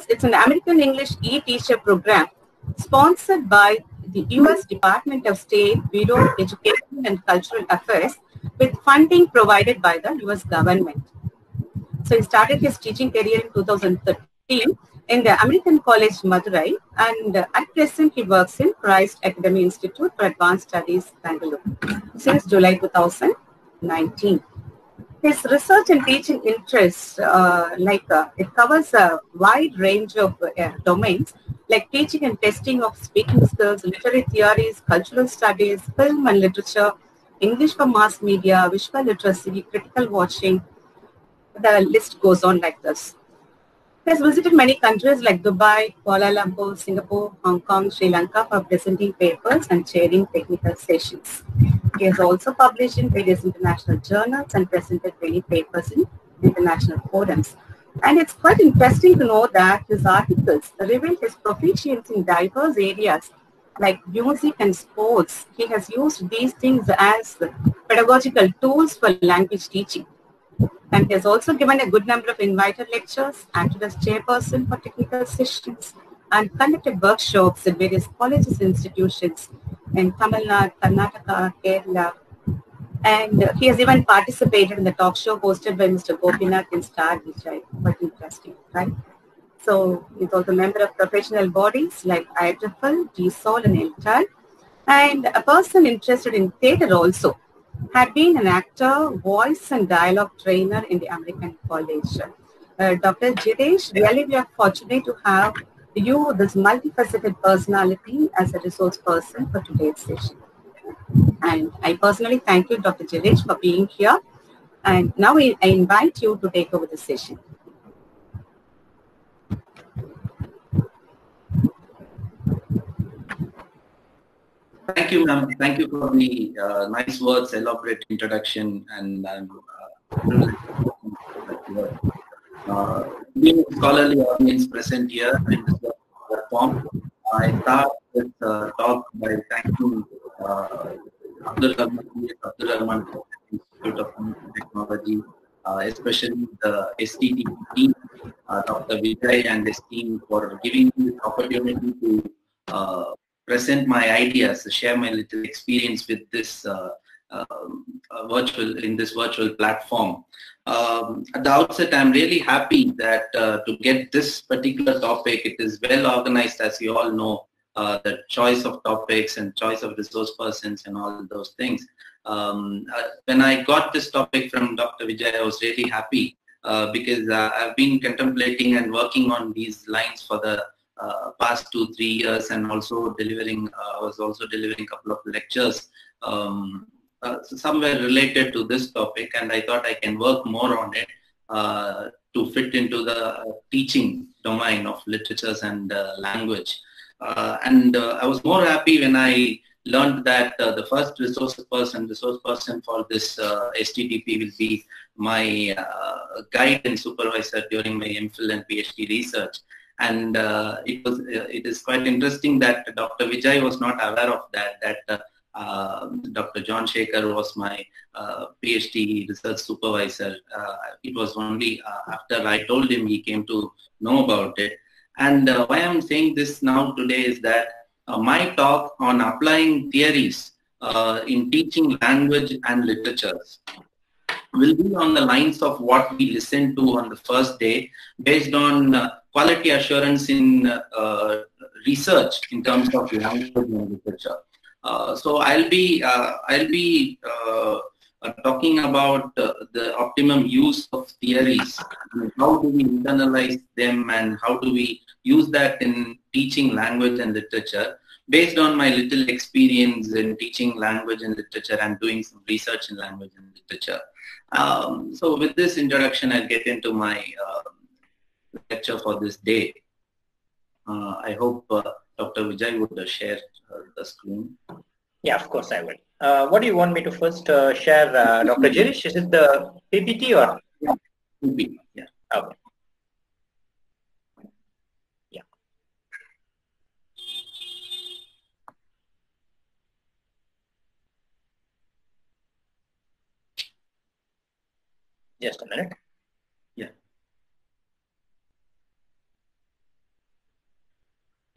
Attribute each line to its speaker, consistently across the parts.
Speaker 1: because it's an American English e-teacher program sponsored by the U.S. Department of State Bureau of Education and Cultural Affairs with funding provided by the U.S. government. So he started his teaching career in 2013 in the American College Madurai, and at present he works in Christ Academy Institute for Advanced Studies, Bangalore, since July 2019. His research and teaching interests, it covers a wide range of domains, like teaching and testing of speaking skills, literary theories, cultural studies, film and literature, English for mass media, visual literacy, critical watching. The list goes on like this. He has visited many countries like Dubai, Kuala Lumpur, Singapore, Hong Kong, Sri Lanka for presenting papers and chairing technical sessions. He has also published in various international journals and presented many papers in international forums. And it's quite interesting to know that his articles reveal his proficiency in diverse areas like music and sports. He has used these things as pedagogical tools for language teaching. And he has also given a good number of invited lectures, acted as chairperson for technical sessions, and conducted workshops in various colleges and institutions in Tamil Nadu, Karnataka, Kerala. And he has even participated in the talk show hosted by Mr. Gopinath in Star, which I quite interesting, right? So he's also a member of professional bodies like IIFL, GSOL, and LTAL, and a person interested in theatre also. Had been an actor, voice and dialogue trainer in the American College. Dr. Jiresh, really we are fortunate to have you, this multifaceted personality, as a resource person for today's session. And I personally thank you, Dr. Jiresh, for being here. And now I invite you to take over the session.
Speaker 2: Thank you, ma'am. Thank you for the nice words, elaborate introduction, and being scholarly audience present here in this platform. I start this talk by thanking Abdul Rahman Institute of Technology, especially the STT team, Dr. Vijay and his team for giving me this opportunity to present my ideas, share my little experience with this virtual platform. At the outset, I'm really happy that to get this particular topic, it is well organized, as you all know, the choice of topics and choice of resource persons and all those things. When I got this topic from Dr. Vijay, I was really happy because I've been contemplating and working on these lines for the past 2-3 years, and also delivering. I was also delivering a couple of lectures somewhere related to this topic, and I thought I can work more on it to fit into the teaching domain of literatures and language. I was more happy when I learned that the first resource person for this STTP will be my guide and supervisor during my MPhil and PhD research. And it is quite interesting that Dr. Vijay was not aware of that Dr. John Shekhar was my PhD research supervisor. It was only after I told him he came to know about it. And why I'm saying this now today is that my talk on applying theories in teaching language and literatures will be on the lines of what we listened to on the first day, based on quality assurance in research in terms of language and literature. So I'll be talking about the optimum use of theories, and how do we internalize them, and how do we use that in teaching language and literature, based on my little experience in teaching language and literature and doing some research in language and literature. So with this introduction, I'll get into my lecture for this day. I hope Dr. Vijay would share the screen.
Speaker 3: Yeah, of course I will. What do you want me to first share, Dr. Jiresh? Is it the PPT or?
Speaker 2: Yeah, PPT, yeah.
Speaker 3: Okay. Yeah. Just a minute.
Speaker 2: Yeah.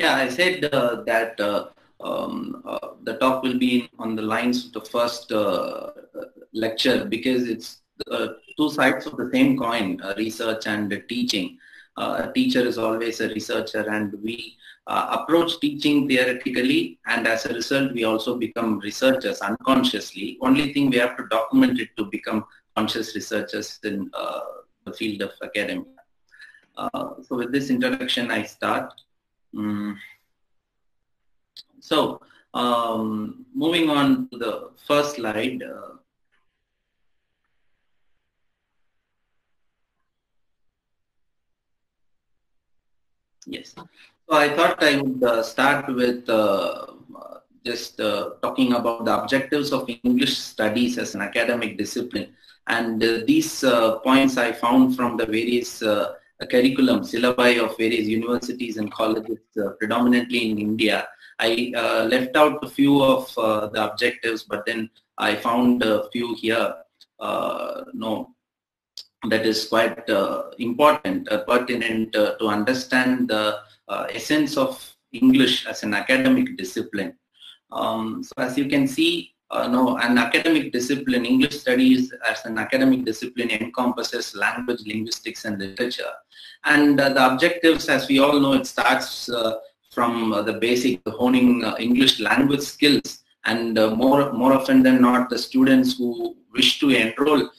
Speaker 2: Yeah, I said that the talk will be on the lines of the first lecture, because it's two sides of the same coin, research and teaching. A teacher is always a researcher, and we approach teaching theoretically, and as a result, we also become researchers unconsciously. Only thing, we have to document it to become conscious researchers in the field of academia. So with this introduction, I start. So moving on to the first slide. Yes. So I thought I would start with just talking about the objectives of English studies as an academic discipline. And these points I found from the various curriculum syllabi of various universities and colleges, predominantly in India. I left out a few of the objectives, but then I found a few here. That is quite important, pertinent to understand the essence of English as an academic discipline. So as you can see, an academic discipline, English studies as an academic discipline encompasses language, linguistics, and literature. And the objectives, as we all know, it starts from the basic honing English language skills. And more often than not, the students who wish to enroll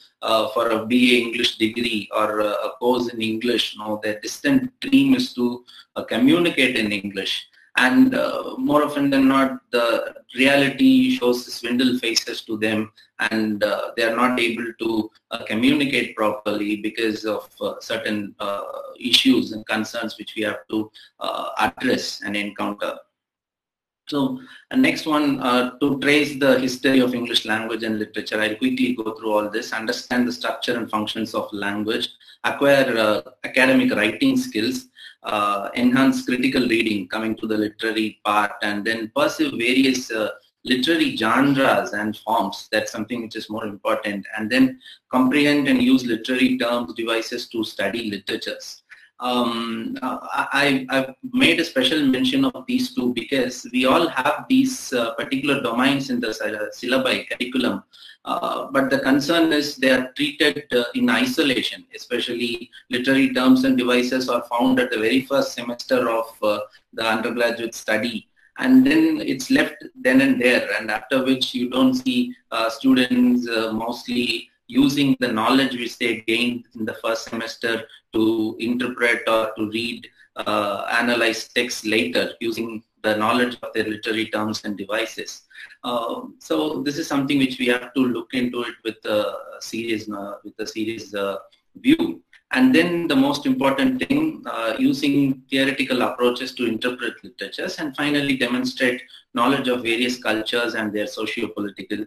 Speaker 2: for a BA English degree or a course in English, their distant dream is to communicate in English. And more often than not, the reality shows swindle faces to them, and they are not able to communicate properly because of certain issues and concerns which we have to address and encounter. So next one, to trace the history of English language and literature, I'll quickly go through all this, understand the structure and functions of language, acquire academic writing skills, enhance critical reading, coming to the literary part, and then pursue various literary genres and forms. That's something which is more important. And then comprehend and use literary terms, devices to study literatures. I've made a special mention of these two because we all have these particular domains in the syllabi curriculum, but the concern is they are treated in isolation. Especially literary terms and devices are found at the very first semester of the undergraduate study, and then it's left then and there, and after which you don't see students mostly using the knowledge which they gained in the first semester to interpret or to read, analyze text later using the knowledge of their literary terms and devices. So this is something which we have to look into it with a serious view. And then the most important thing, using theoretical approaches to interpret literatures, and finally demonstrate knowledge of various cultures and their socio-political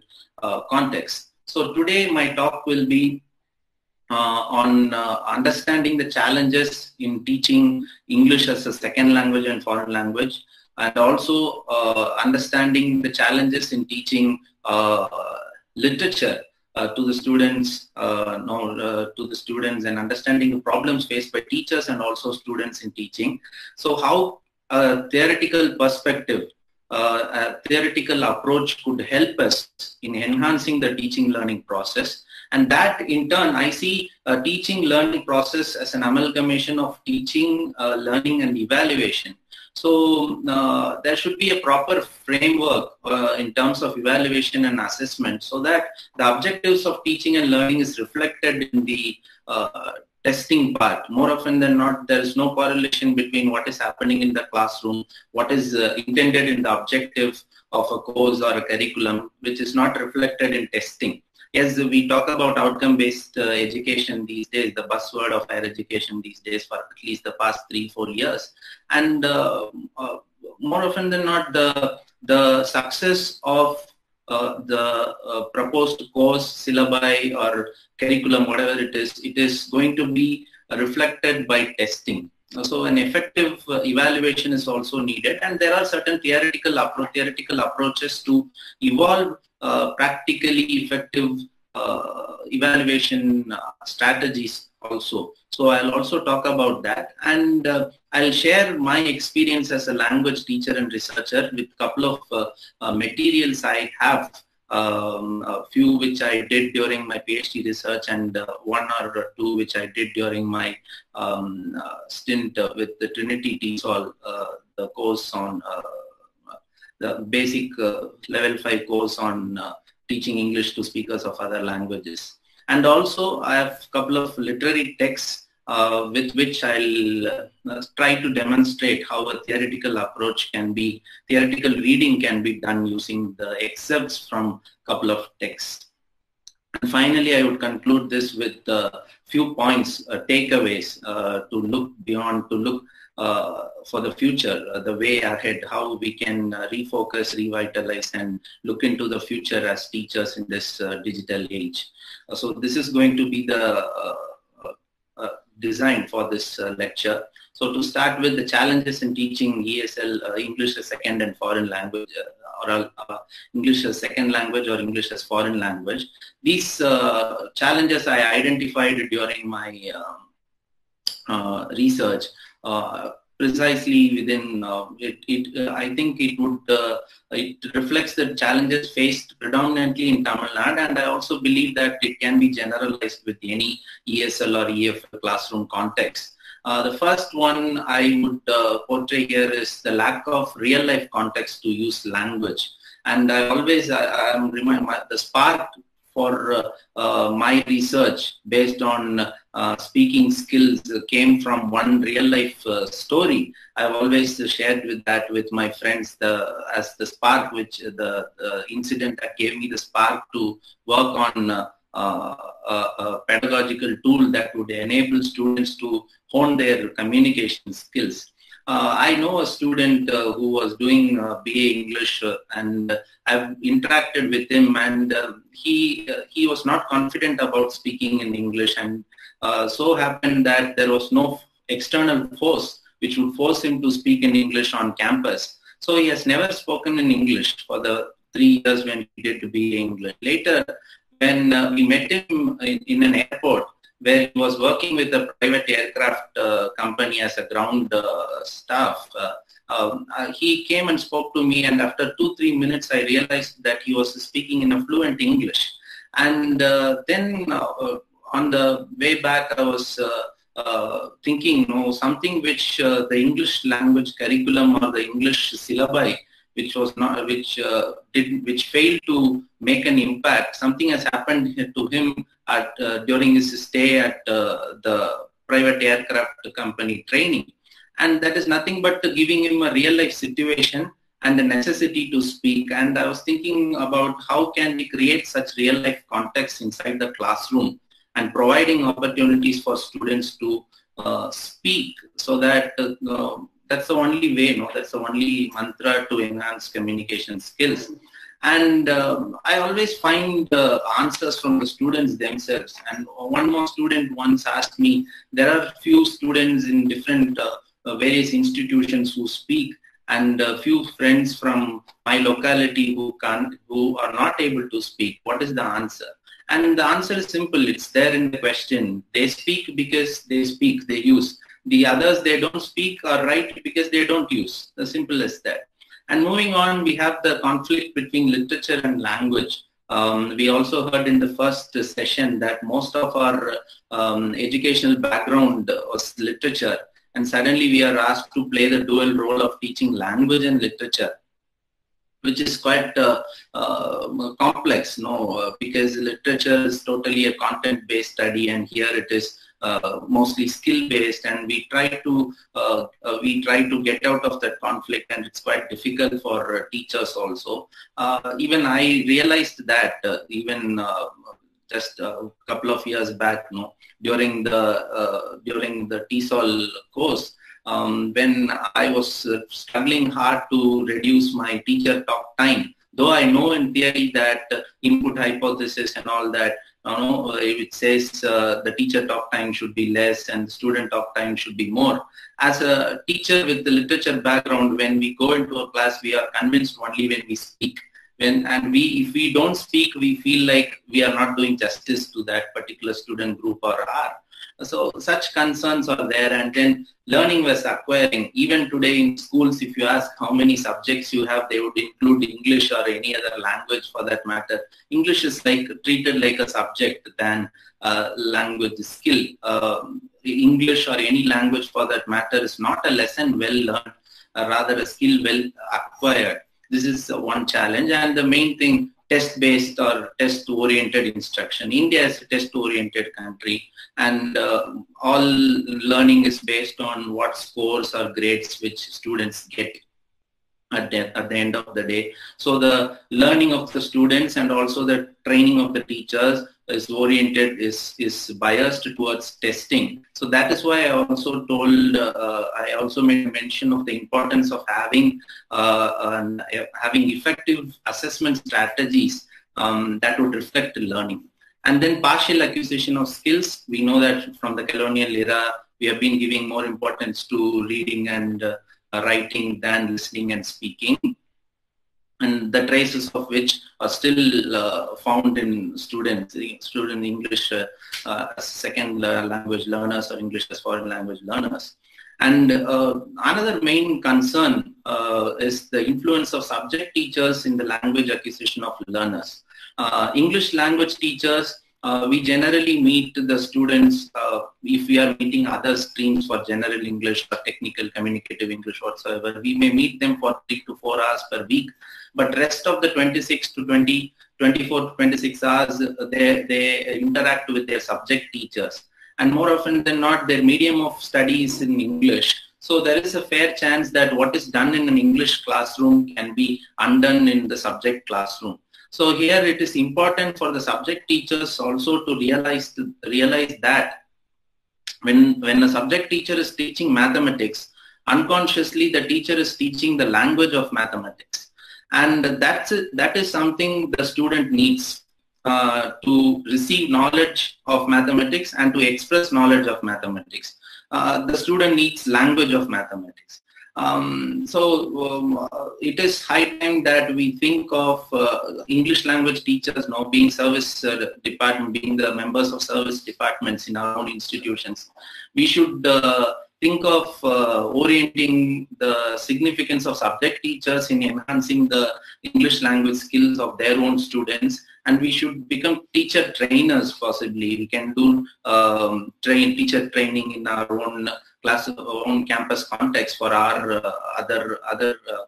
Speaker 2: context. So today my talk will be on understanding the challenges in teaching English as a second language and foreign language, and also understanding the challenges in teaching literature to the students, and understanding the problems faced by teachers and also students in teaching. So how a theoretical perspective, a theoretical approach could help us in enhancing the teaching learning process. And that in turn, I see a teaching learning process as an amalgamation of teaching, learning, and evaluation. So there should be a proper framework in terms of evaluation and assessment, so that the objectives of teaching and learning is reflected in the testing part. More often than not, there is no correlation between what is happening in the classroom, what is intended in the objective of a course or a curriculum, which is not reflected in testing. Yes, we talk about outcome-based education these days, the buzzword of higher education these days for at least the past 3-4 years. And more often than not, the success of the proposed course, syllabi, or curriculum, whatever it is going to be reflected by testing. So an effective evaluation is also needed, and there are certain theoretical approaches to evolve practically effective evaluation strategies also. So I'll also talk about that, and I'll share my experience as a language teacher and researcher with a couple of materials I have. A few which I did during my PhD research, and one or two which I did during my stint with the Trinity TESOL, the course on the basic level 5 course on teaching English to speakers of other languages. And also I have a couple of literary texts with which I'll try to demonstrate how a theoretical approach can be, theoretical reading can be done using the excerpts from a couple of texts. And finally, I would conclude this with a few points, takeaways to look beyond, to look for the future, the way ahead, how we can refocus, revitalize, and look into the future as teachers in this digital age. So this is going to be the design for this lecture. So to start with, the challenges in teaching ESL, English as second and foreign language, or English as second language or English as foreign language. These challenges I identified during my research. Precisely within I think it reflects the challenges faced predominantly in Tamil Nadu, and I also believe that it can be generalized with any ESL or EFL classroom context. The first one I would portray here is the lack of real life context to use language, and I always I'm reminded the spark for my research based on speaking skills came from one real life story. I've always shared with my friends as the spark, which the incident that gave me the spark to work on a pedagogical tool that would enable students to hone their communication skills. I know a student who was doing BA English, and I've interacted with him, and he was not confident about speaking in English, and so happened that there was no external force which would force him to speak in English on campus. So he has never spoken in English for the 3 years when he did BA English. Later, when we met him in an airport, where he was working with a private aircraft company as a ground staff. He came and spoke to me, and after 2-3 minutes, I realized that he was speaking in a fluent English. And then on the way back, I was thinking, something which the English language curriculum or the English syllabi, which was not, which failed to make an impact. Something has happened to him during his stay at the private aircraft company training, and that is nothing but giving him a real life situation and the necessity to speak. And I was thinking about how can we create such real life context inside the classroom and providing opportunities for students to speak, so that that's the only way, that's the only mantra to enhance communication skills. And I always find answers from the students themselves. And one more student once asked me, there are few students in different various institutions who speak, and a few friends from my locality who are not able to speak. What is the answer? And the answer is simple. It's there in the question. They speak because they speak, they use. The others, they don't speak or write because they don't use. As simple as that. And moving on, we have the conflict between literature and language. We also heard in the first session that most of our educational background was literature, and suddenly we are asked to play the dual role of teaching language and literature, which is quite complex, because literature is totally a content-based study, and here it is mostly skill-based, and we try to get out of that conflict, and it's quite difficult for teachers also. Even I realized that even just a couple of years back, during the TESOL course, when I was struggling hard to reduce my teacher talk time, though I know in theory that input hypothesis and all that, it says the teacher talk time should be less and the student talk time should be more. As a teacher with the literature background, when we go into a class, we are convinced only when we speak. And if we don't speak, we feel like we are not doing justice to that particular student group or R. So such concerns are there, and then learning was acquiring. Even today in schools, if you ask how many subjects you have, they would include English or any other language for that matter. English is like treated like a subject than language skill. English or any language for that matter is not a lesson well learned, rather a skill well acquired. This is one challenge, and the main thing, test-based or test-oriented instruction. India is a test-oriented country, and all learning is based on what scores or grades which students get at the end of the day. So the learning of the students and also the training of the teachers is biased towards testing. So that is why I also told, I also made mention of the importance of having effective assessment strategies that would reflect learning. And then partial acquisition of skills. We know that from the colonial era, we have been giving more importance to reading and writing than listening and speaking, and the traces of which are still found in student English as second language learners or English as foreign language learners. And another main concern is the influence of subject teachers in the language acquisition of learners. English language teachers, we generally meet the students, if we are meeting other streams for general English or technical communicative English whatsoever, we may meet them for 3 to 4 hours per week, but rest of the 24 to 26 hours, they interact with their subject teachers. And more often than not, their medium of study is in English. So there is a fair chance that what is done in an English classroom can be undone in the subject classroom. So here it is important for the subject teachers also to realize that when a subject teacher is teaching mathematics, unconsciously the teacher is teaching the language of mathematics. And that is something the student needs to receive knowledge of mathematics and to express knowledge of mathematics. The student needs language of mathematics. It is high time that we think of English language teachers now being service department, being the members of service departments in our own institutions. We should think of orienting the significance of subject teachers in enhancing the English language skills of their own students, and we should become teacher trainers possibly. We can do teacher training in our own class, our own campus context for our other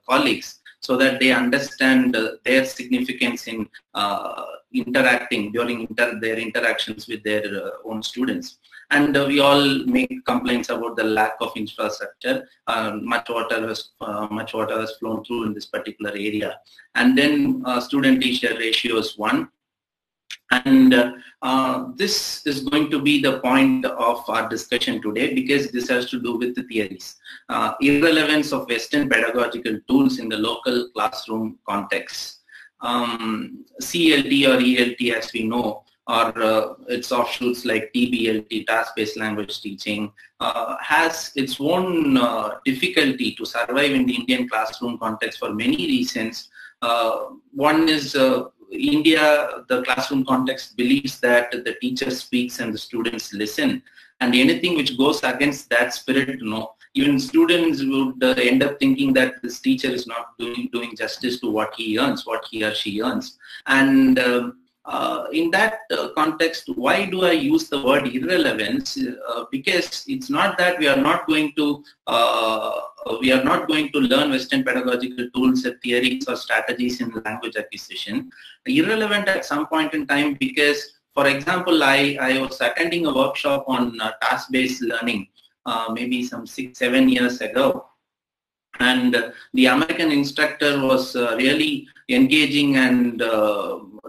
Speaker 2: colleagues, so that they understand their significance in interacting during their interactions with their own students. And we all make complaints about the lack of infrastructure. Much water has flown through in this particular area. And then student-teacher ratio is 1. And this is going to be the point of our discussion today, because this has to do with the theories. Irrelevance of Western pedagogical tools in the local classroom context. CLT or ELT, as we know, or its offshoots like TBLT, task-based language teaching, has its own difficulty to survive in the Indian classroom context for many reasons. One is India, the classroom context believes that the teacher speaks and the students listen, and anything which goes against that spirit, even students would end up thinking that this teacher is not doing justice to what he earns, what he or she earns. And in that context, why do I use the word irrelevance? Because it's not that we are not going to learn Western pedagogical tools, theories, or strategies in language acquisition. Irrelevant at some point in time, because, for example, I was attending a workshop on task-based learning maybe some 6-7 years ago. And the American instructor was really engaging and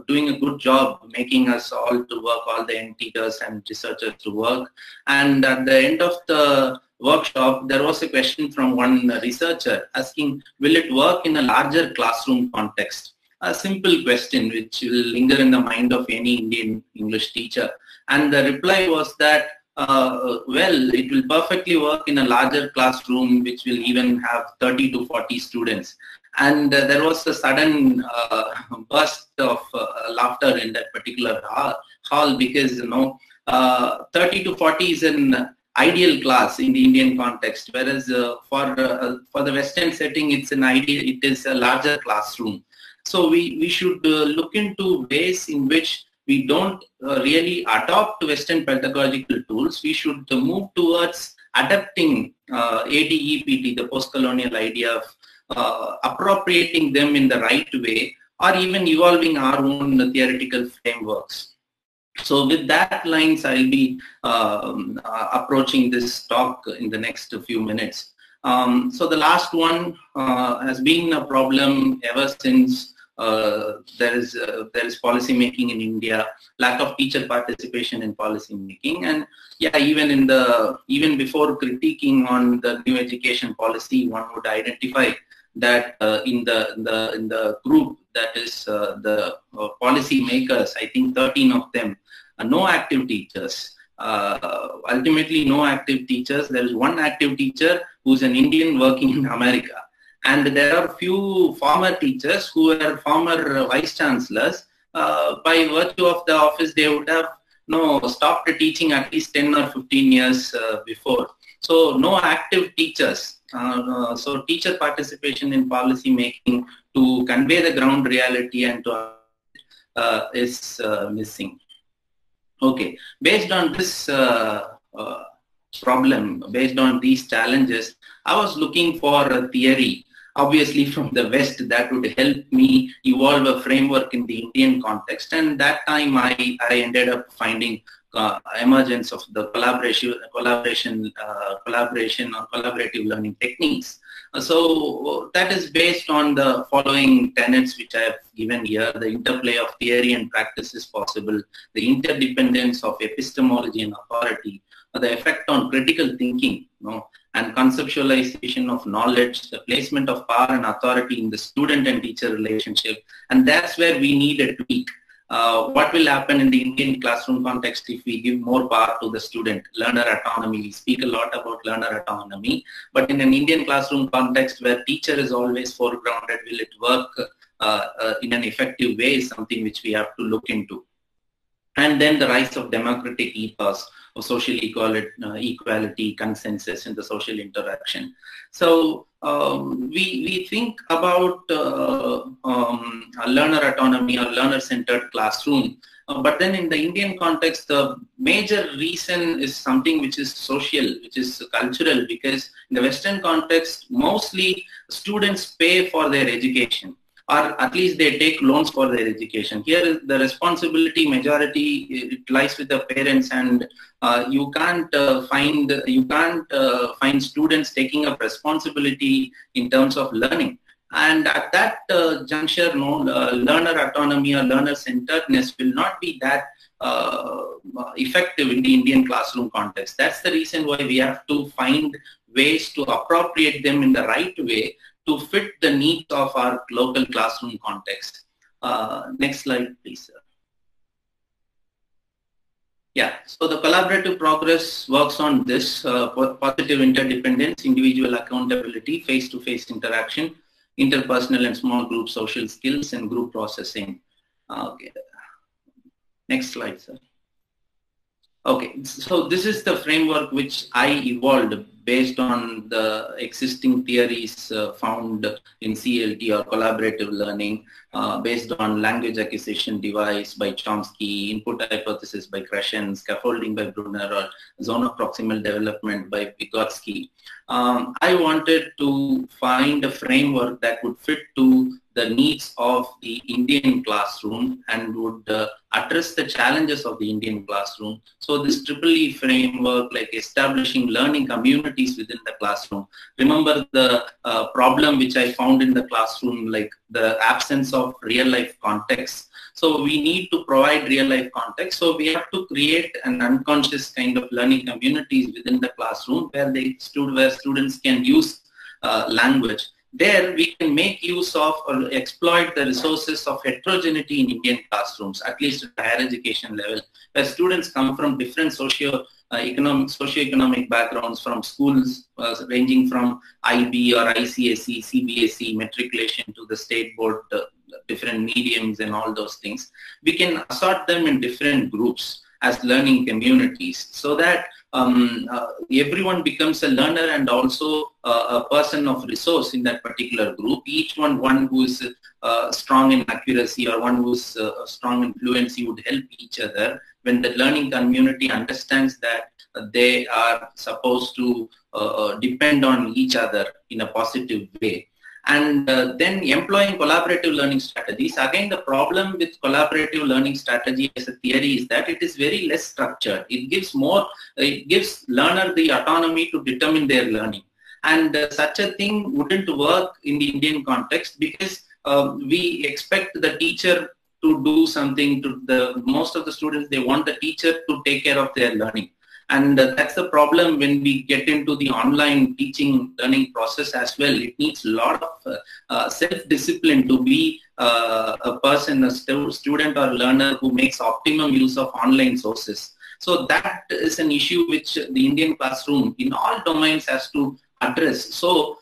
Speaker 2: doing a good job, making us all to work, all the teachers and researchers to work. And at the end of the workshop, there was a question from one researcher asking, will it work in a larger classroom context? A simple question which will linger in the mind of any Indian English teacher. And the reply was that, well, it will perfectly work in a larger classroom, which will even have 30 to 40 students. And there was a sudden burst of laughter in that particular hall because 30 to 40 is an ideal class in the Indian context, whereas for the Western setting, it is a larger classroom. So we should look into ways in which we don't really adopt Western pedagogical tools. We should move towards adapting ADEPT, the post-colonial idea of appropriating them in the right way, or even evolving our own theoretical frameworks. So with that lines, I'll be approaching this talk in the next few minutes. So the last one has been a problem ever since there is policy making in India, lack of teacher participation in policy making, and yeah, even before critiquing on the new education policy, one would identify that in the group that is the policy makers, I think 13 of them, no active teachers. Ultimately, no active teachers. There is one active teacher who's an Indian working in America. And there are few former teachers who are former vice chancellors. By virtue of the office, they would have stopped teaching at least 10 or 15 years before. So no active teachers. So teacher participation in policy making to convey the ground reality and to is missing. Okay, based on this problem, based on these challenges, I was looking for a theory, obviously from the West, that would help me evolve a framework in the Indian context. And that time I ended up finding emergence of the collaboration or collaborative learning techniques. So that is based on the following tenets which I have given here: the interplay of theory and practice is possible, the interdependence of epistemology and authority, the effect on critical thinking, and conceptualization of knowledge, the placement of power and authority in the student and teacher relationship. And that's where we need a tweak. What will happen in the Indian classroom context if we give more power to the student? Learner autonomy. We speak a lot about learner autonomy, but in an Indian classroom context where teacher is always foregrounded, will it work in an effective way is something which we have to look into. And then the rise of democratic ethos of social equality, consensus in the social interaction. So we think about a learner autonomy or learner-centered classroom, but then in the Indian context, the major reason is something which is social, which is cultural, because in the Western context, mostly students pay for their education, or at least they take loans for their education. Here, the responsibility majority it lies with the parents, and you can't find students taking up responsibility in terms of learning. And at that juncture, learner autonomy or learner-centeredness will not be that effective in the Indian classroom context. That's the reason why we have to find ways to appropriate them in the right way to fit the needs of our local classroom context. Next slide, please. Yeah, so the collaborative progress works on this, positive interdependence, individual accountability, face-to-face interaction, interpersonal and small group social skills, and group processing. Okay. Next slide, sir. Okay, so this is the framework which I evolved based on the existing theories found in CLT or collaborative learning, based on language acquisition device by Chomsky, input hypothesis by Krashen, scaffolding by Brunner, or zone of proximal development by Vygotsky. I wanted to find a framework that would fit to the needs of the Indian classroom and would address the challenges of the Indian classroom. So this EEE framework, like establishing learning communities within the classroom. Remember the problem which I found in the classroom, like the absence of real life context. So we need to provide real life context. So we have to create an unconscious kind of learning communities within the classroom where students can use language. There we can make use of or exploit the resources of heterogeneity in Indian classrooms, at least at the higher education level, where students come from different socioeconomic backgrounds, from schools ranging from IB or ICSE, CBSE, matriculation to the state board, different mediums and all those things. We can assort them in different groups as learning communities, so that everyone becomes a learner and also a person of resource in that particular group. Each one who is strong in accuracy or one who is strong in fluency would help each other. When the learning community understands that they are supposed to depend on each other in a positive way. And then employing collaborative learning strategies. Again, the problem with collaborative learning strategy as a theory is that it is very less structured. It gives learner the autonomy to determine their learning. And such a thing wouldn't work in the Indian context, because we expect the teacher to do something. To most of the students, they want the teacher to take care of their learning. And that's the problem when we get into the online teaching learning process as well. It needs a lot of self-discipline to be a person, a student or learner who makes optimum use of online sources. So that is an issue which the Indian classroom in all domains has to address. So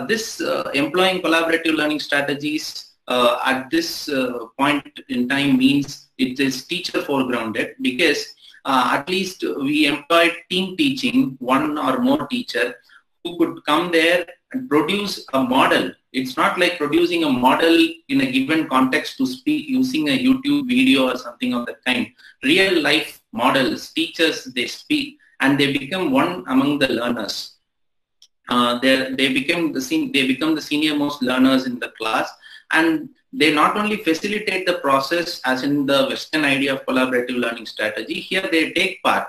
Speaker 2: this employing collaborative learning strategies at this point in time means it is teacher foregrounded, because at least we employed team teaching, one or more teacher who could come there and produce a model. It's not like producing a model in a given context to speak using a YouTube video or something of that kind. Real life models, teachers, they speak and they become one among the learners. They become the senior most learners in the class, and they not only facilitate the process as in the Western idea of collaborative learning strategy. Here they take part.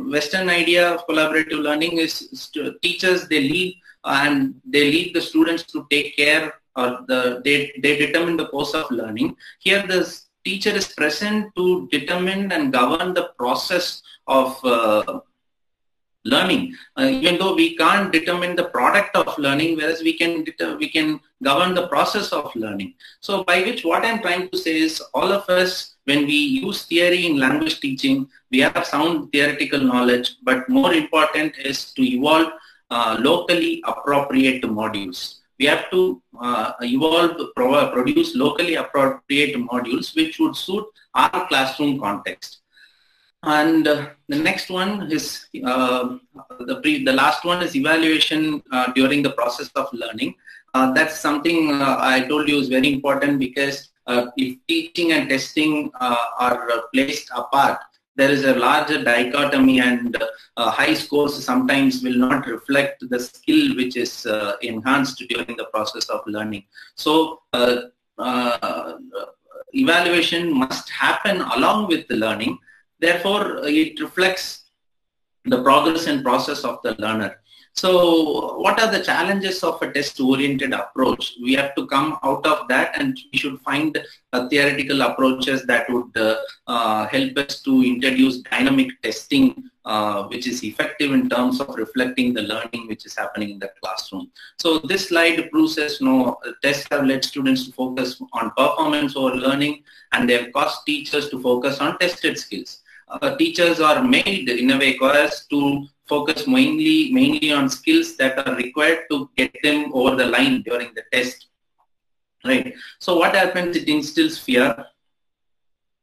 Speaker 2: Western idea of collaborative learning is teachers, they lead and they lead the students to take care, or they determine the course of learning. Here the teacher is present to determine and govern the process of learning, even though we can't determine the product of learning, whereas we can govern the process of learning. So by which what I'm trying to say is, all of us, when we use theory in language teaching, we have sound theoretical knowledge, but more important is to evolve locally appropriate modules. We have to produce locally appropriate modules which would suit our classroom context. And the next one is the last one is evaluation during the process of learning. That's something I told you is very important, because if teaching and testing are placed apart, there is a larger dichotomy, and high scores sometimes will not reflect the skill which is enhanced during the process of learning. So evaluation must happen along with the learning. Therefore, it reflects the progress and process of the learner. So what are the challenges of a test-oriented approach? We have to come out of that, and we should find theoretical approaches that would help us to introduce dynamic testing, which is effective in terms of reflecting the learning which is happening in the classroom. So this slide proves as tests have led students to focus on performance over learning, and they have caused teachers to focus on tested skills. Teachers are made in a way coerced to focus mainly on skills that are required to get them over the line during the test, right? So what happens? It instills fear.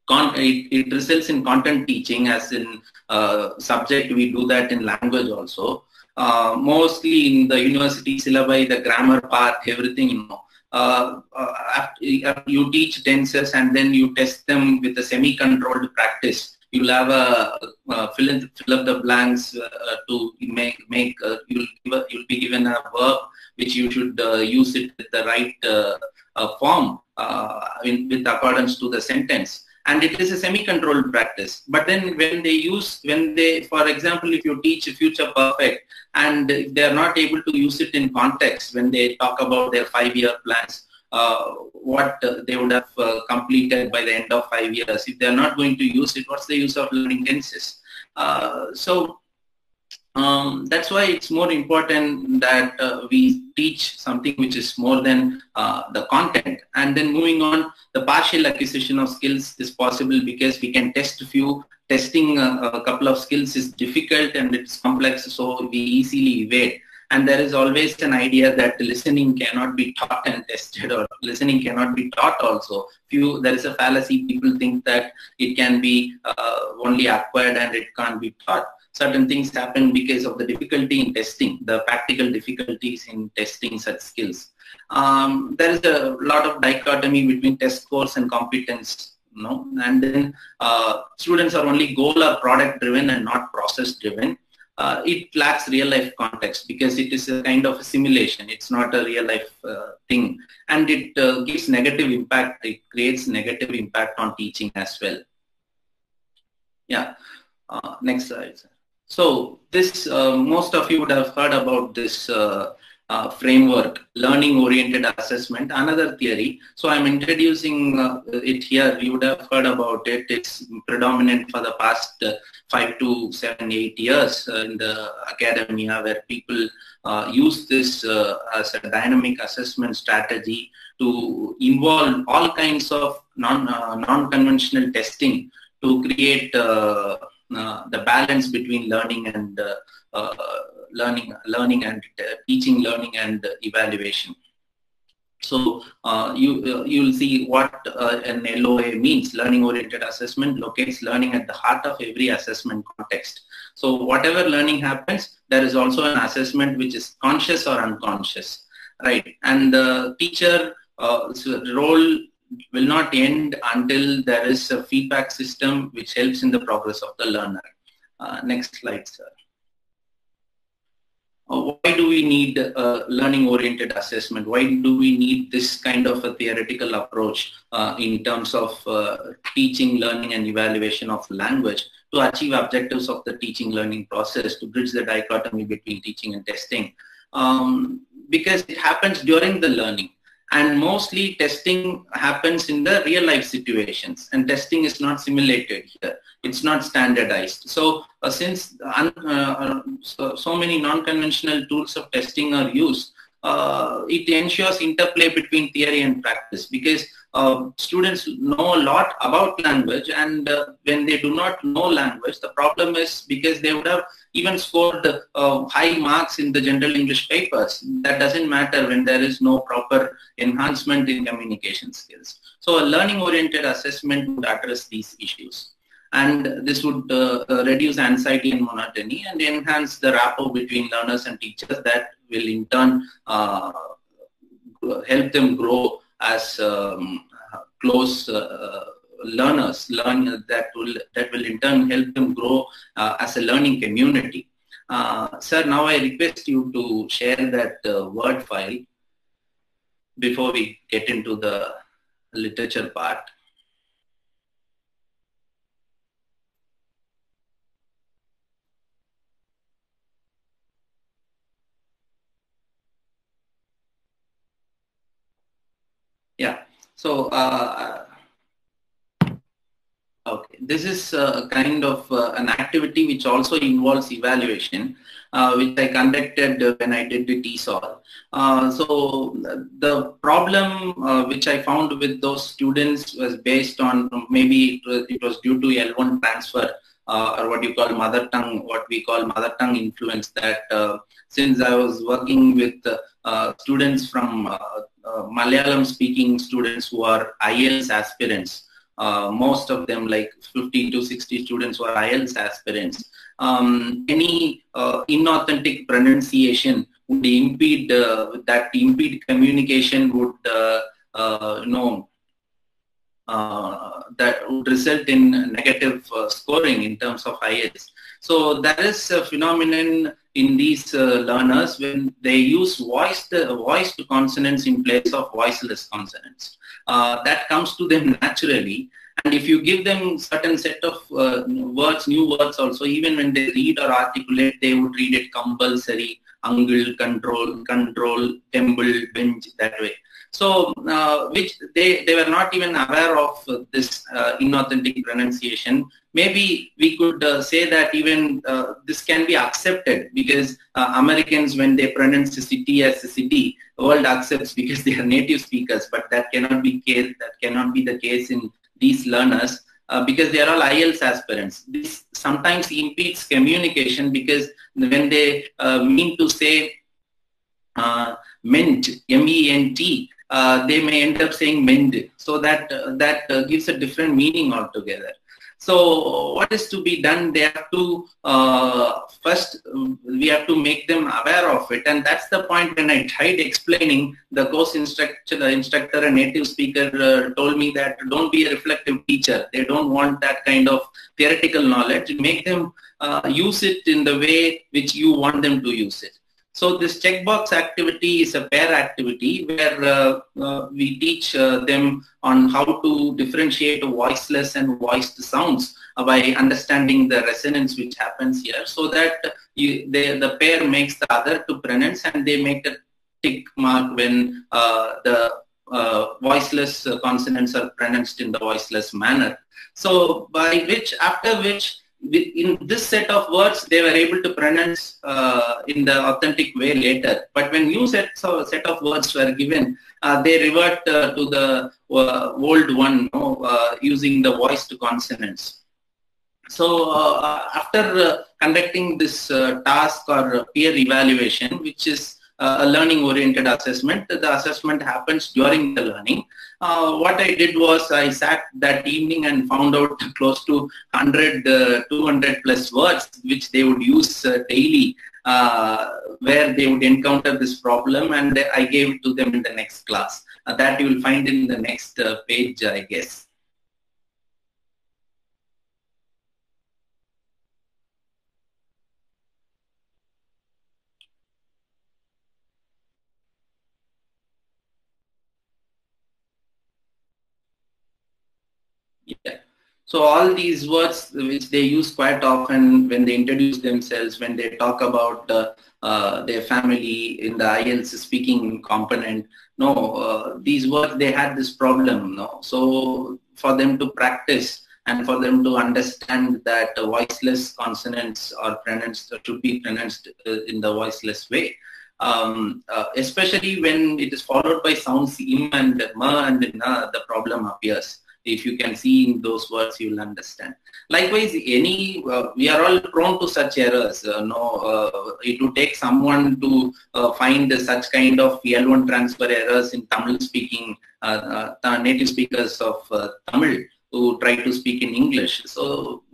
Speaker 2: It results in content teaching, as in subject. We do that in language also. Mostly in the university syllabi, the grammar part, everything, after you teach tenses and then you test them with a semi-controlled practice. You'll have fill up the blanks to make. You'll be given a verb which you should use it with the right form with accordance to the sentence. And it is a semi-controlled practice. But then for example, if you teach future perfect and if they are not able to use it in context when they talk about their 5-year plans, what they would have completed by the end of 5 years. If they are not going to use it, what's the use of learning tenses? So That's why it's more important that we teach something which is more than the content. And then moving on, the partial acquisition of skills is possible because we can test a few. Testing a couple of skills is difficult and it's complex, so we easily evade. And there is always an idea that listening cannot be taught and tested, or listening cannot be taught also. There is a fallacy. People think that it can be only acquired and it can't be taught. Certain things happen because of the difficulty in testing, the practical difficulties in testing such skills. There is a lot of dichotomy between test scores and competence, and then students are only goal or product driven and not process driven. It lacks real life context because it is a kind of a simulation. It's not a real life thing, and it gives negative impact. It creates negative impact on teaching as well. Yeah. Next slide. So this, most of you would have heard about this framework, learning-oriented assessment, another theory. So I'm introducing it here. You would have heard about it. It's predominant for the past 5 to 7, 8 years in the academia, where people use this as a dynamic assessment strategy to involve all kinds of non-conventional testing to create the balance between learning and teaching, learning and evaluation. So you'll see what an LOA means. Learning-oriented assessment locates learning at the heart of every assessment context. So whatever learning happens, there is also an assessment which is conscious or unconscious, right? And the teacher role will not end until there is a feedback system which helps in the progress of the learner. Next slide, sir. Why do we need learning-oriented assessment? Why do we need this kind of a theoretical approach in terms of teaching, learning, and evaluation of language to achieve objectives of the teaching learning process, to bridge the dichotomy between teaching and testing? Because it happens during the learning. And mostly testing happens in the real life situations, and testing is not simulated here. It's not standardized. So since so many non-conventional tools of testing are used, it ensures interplay between theory and practice, because students know a lot about language, and when they do not know language, the problem is because they would have even scored high marks in the general English papers. That doesn't matter when there is no proper enhancement in communication skills. So a learning-oriented assessment would address these issues. And this would reduce anxiety and monotony and enhance the rapport between learners and teachers, that will in turn help them grow as close learners, that will in turn help them grow as a learning community. Sir, now I request you to share that Word file before we get into the literature part. Yeah, so okay, this is kind of an activity which also involves evaluation, which I conducted when I did the TESOL. So the problem which I found with those students was based on, maybe it was due to L1 transfer, or what you call mother tongue, what we call mother tongue influence, that since I was working with students from Malayalam speaking students who are IELTS aspirants, most of them, like 50 to 60 students, who are IELTS aspirants. Any inauthentic pronunciation would impede, communication would, that would result in negative scoring in terms of IELTS. So there is a phenomenon in these learners when they use voiced consonants in place of voiceless consonants. That comes to them naturally, and if you give them certain set of words, new words also, even when they read or articulate, they would read it compulsory, angle, control, temple, bench, that way. So, which they were not even aware of this inauthentic pronunciation. Maybe we could say that even this can be accepted, because Americans, when they pronounce a city as a city, the world accepts because they are native speakers. But that cannot be case. That cannot be the case in these learners. Because they are all IELTS aspirants. This sometimes impedes communication, because when they mean to say ment, M-E-N-T, they may end up saying mend. So that gives a different meaning altogether. So what is to be done? They have to first, we have to make them aware of it, and that's the point. When I tried explaining, the course instructor, a native speaker, told me that don't be a reflective teacher. They don't want that kind of theoretical knowledge. Make them use it in the way which you want them to use it. So this checkbox activity is a pair activity where we teach them on how to differentiate voiceless and voiced sounds by understanding the resonance which happens here, so that the pair makes the other to pronounce, and they make a tick mark when the voiceless consonants are pronounced in the voiceless manner. So after which, in this set of words, they were able to pronounce in the authentic way later. But when new set of words were given, they revert to the old one, using the voiced consonants. So after conducting this task or peer evaluation, which is a learning-oriented assessment, the assessment happens during the learning. What I did was I sat that evening and found out close to 100, 200 plus words which they would use daily, where they would encounter this problem, and I gave it to them in the next class. That you will find in the next page, I guess. Yeah. So all these words which they use quite often when they introduce themselves, when they talk about their family in the IELTS speaking component, these words, they had this problem. So for them to practice and for them to understand that voiceless consonants are pronounced, should be pronounced in the voiceless way. Especially when it is followed by sounds im and ma and na, the problem appears. If you can see in those words, you will understand. Likewise, we are all prone to such errors. It would take someone to find such kind of L1 transfer errors in Tamil-speaking native speakers of Tamil who try to speak in English. So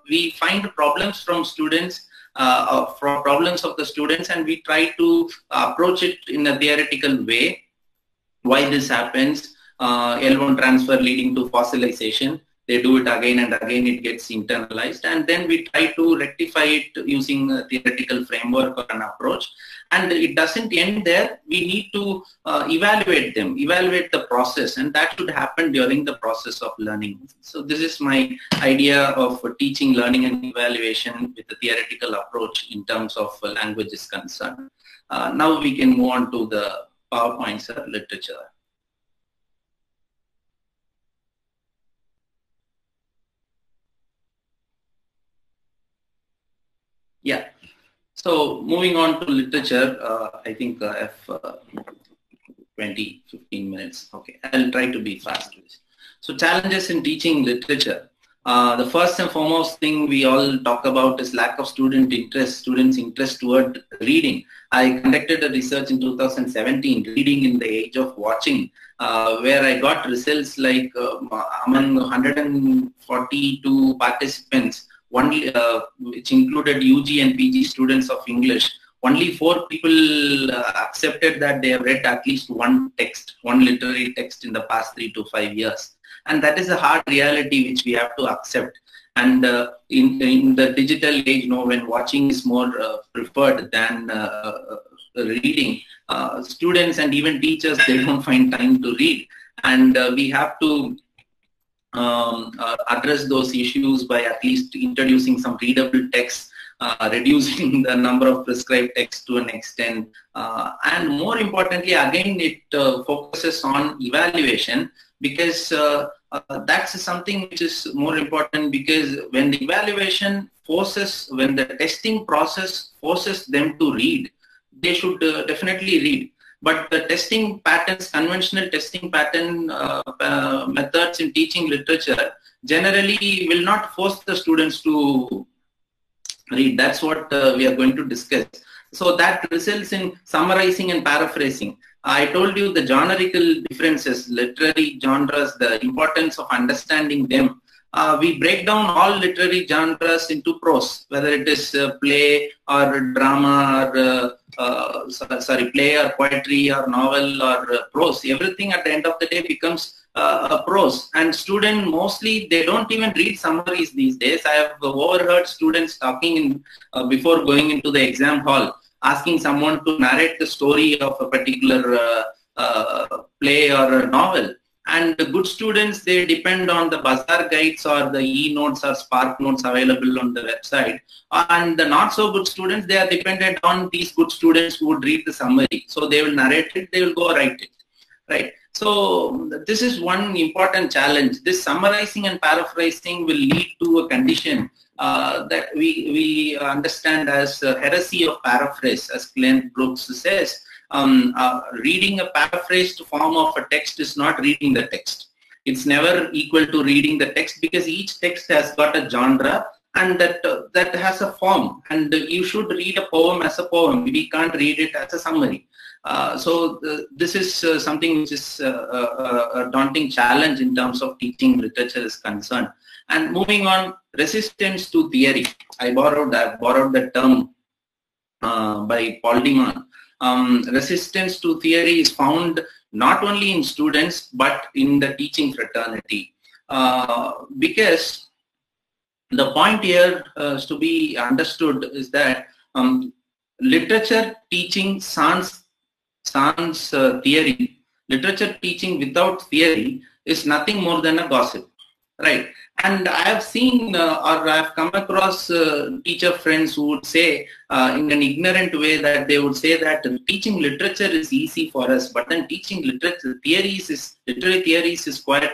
Speaker 2: we find problems from students, problems of the students, and we try to approach it in a theoretical way. Why this happens? L1 transfer leading to fossilization. They do it again and again, it gets internalized, and then we try to rectify it using a theoretical framework or an approach. And it doesn't end there. We need to evaluate them, evaluate the process, and that should happen during the process of learning. So this is my idea of teaching, learning, and evaluation with a theoretical approach in terms of language is concerned. Now we can move on to the PowerPoint, sir, literature. Yeah. So moving on to literature, I think I have 15 minutes. Okay, I'll try to be fast with this. So challenges in teaching literature. The first and foremost thing we all talk about is lack of students' interest toward reading. I conducted a research in 2017, reading in the age of watching, where I got results like among 142 participants, which included UG and PG students of English, only 4 people accepted that they have read at least one literary text in the past 3 to 5 years. And that is a hard reality which we have to accept. And in the digital age, when watching is more preferred than reading, students and even teachers, they don't find time to read. And we have to address those issues by at least introducing some readable text reducing the number of prescribed texts to an extent. And more importantly, again, it focuses on evaluation, because that's something which is more important, because when the evaluation forces, when the testing process forces them to read, they should definitely read. But the testing patterns, conventional testing pattern methods in teaching literature generally will not force the students to read. That's what we are going to discuss. So that results in summarizing and paraphrasing. I told you the generical differences, literary genres, the importance of understanding them. We break down all literary genres into prose, whether it is play or drama or play or poetry or novel or prose. Everything at the end of the day becomes a prose, and students mostly, they don't even read summaries these days. I have overheard students talking before going into the exam hall, asking someone to narrate the story of a particular play or a novel. And the good students, they depend on the bazaar guides or the e-notes or spark notes available on the website. And the not so good students, they are dependent on these good students who would read the summary. So they will narrate it, they will go write it, right? So this is one important challenge. This summarizing and paraphrasing will lead to a condition that we understand as heresy of paraphrase, as Glenn Brooks says. Reading a paraphrased form of a text is not reading the text. It's never equal to reading the text, because each text has got a genre, and that has a form, and you should read a poem as a poem. We can't read it as a summary. This is something which is a daunting challenge in terms of teaching literature is concerned. And moving on, resistance to theory. I borrowed that term by Paul Deman. Resistance to theory is found not only in students but in the teaching fraternity, because the point here to be understood is that literature teaching sans theory, literature teaching without theory is nothing more than a gossip, right? And I have seen or I have come across teacher friends who would say in an ignorant way that they would say that teaching literature is easy for us, but then teaching literary theories is quite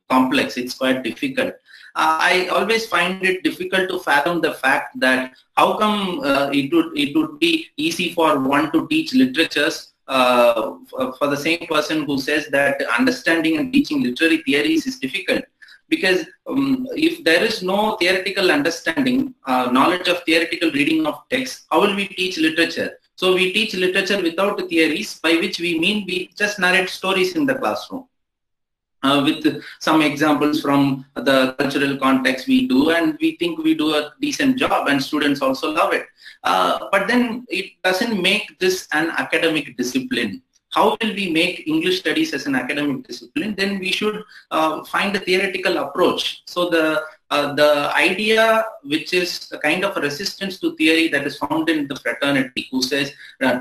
Speaker 2: complex, it's quite difficult. I always find it difficult to fathom the fact that how come it would be easy for one to teach literatures for the same person who says that understanding and teaching literary theories is difficult. Because if there is no theoretical understanding, knowledge of theoretical reading of text, how will we teach literature? So we teach literature without theories, by which we mean we just narrate stories in the classroom. With some examples from the cultural context we do, and we think we do a decent job, and students also love it. But then it doesn't make this an academic discipline. How will we make English studies as an academic discipline? Then we should find a theoretical approach. So the idea, which is a kind of a resistance to theory that is found in the fraternity, who says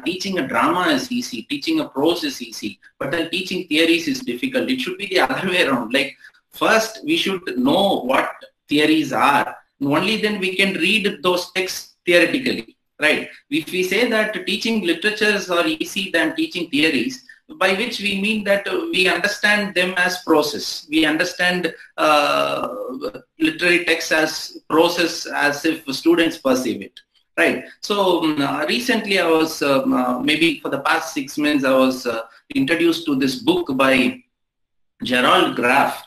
Speaker 2: teaching a drama is easy, teaching a prose is easy, but then teaching theories is difficult. It should be the other way around. Like, first we should know what theories are, and only then we can read those texts theoretically. Right. If we say that teaching literatures are easy than teaching theories, by which we mean that we understand them as process. We understand literary texts as process, as if students perceive it. Right. So recently I was, maybe for the past 6 months, I was introduced to this book by Gerald Graff,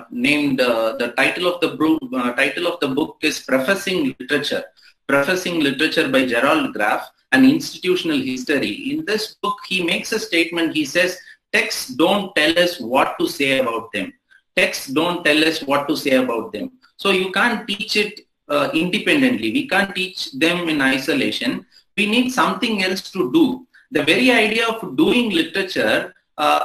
Speaker 2: named the title of the book is Professing Literature. Professing Literature by Gerald Graff, an institutional history. In this book, he makes a statement. He says, texts don't tell us what to say about them. Texts don't tell us what to say about them. So you can't teach it independently. We can't teach them in isolation. We need something else to do. The very idea of doing literature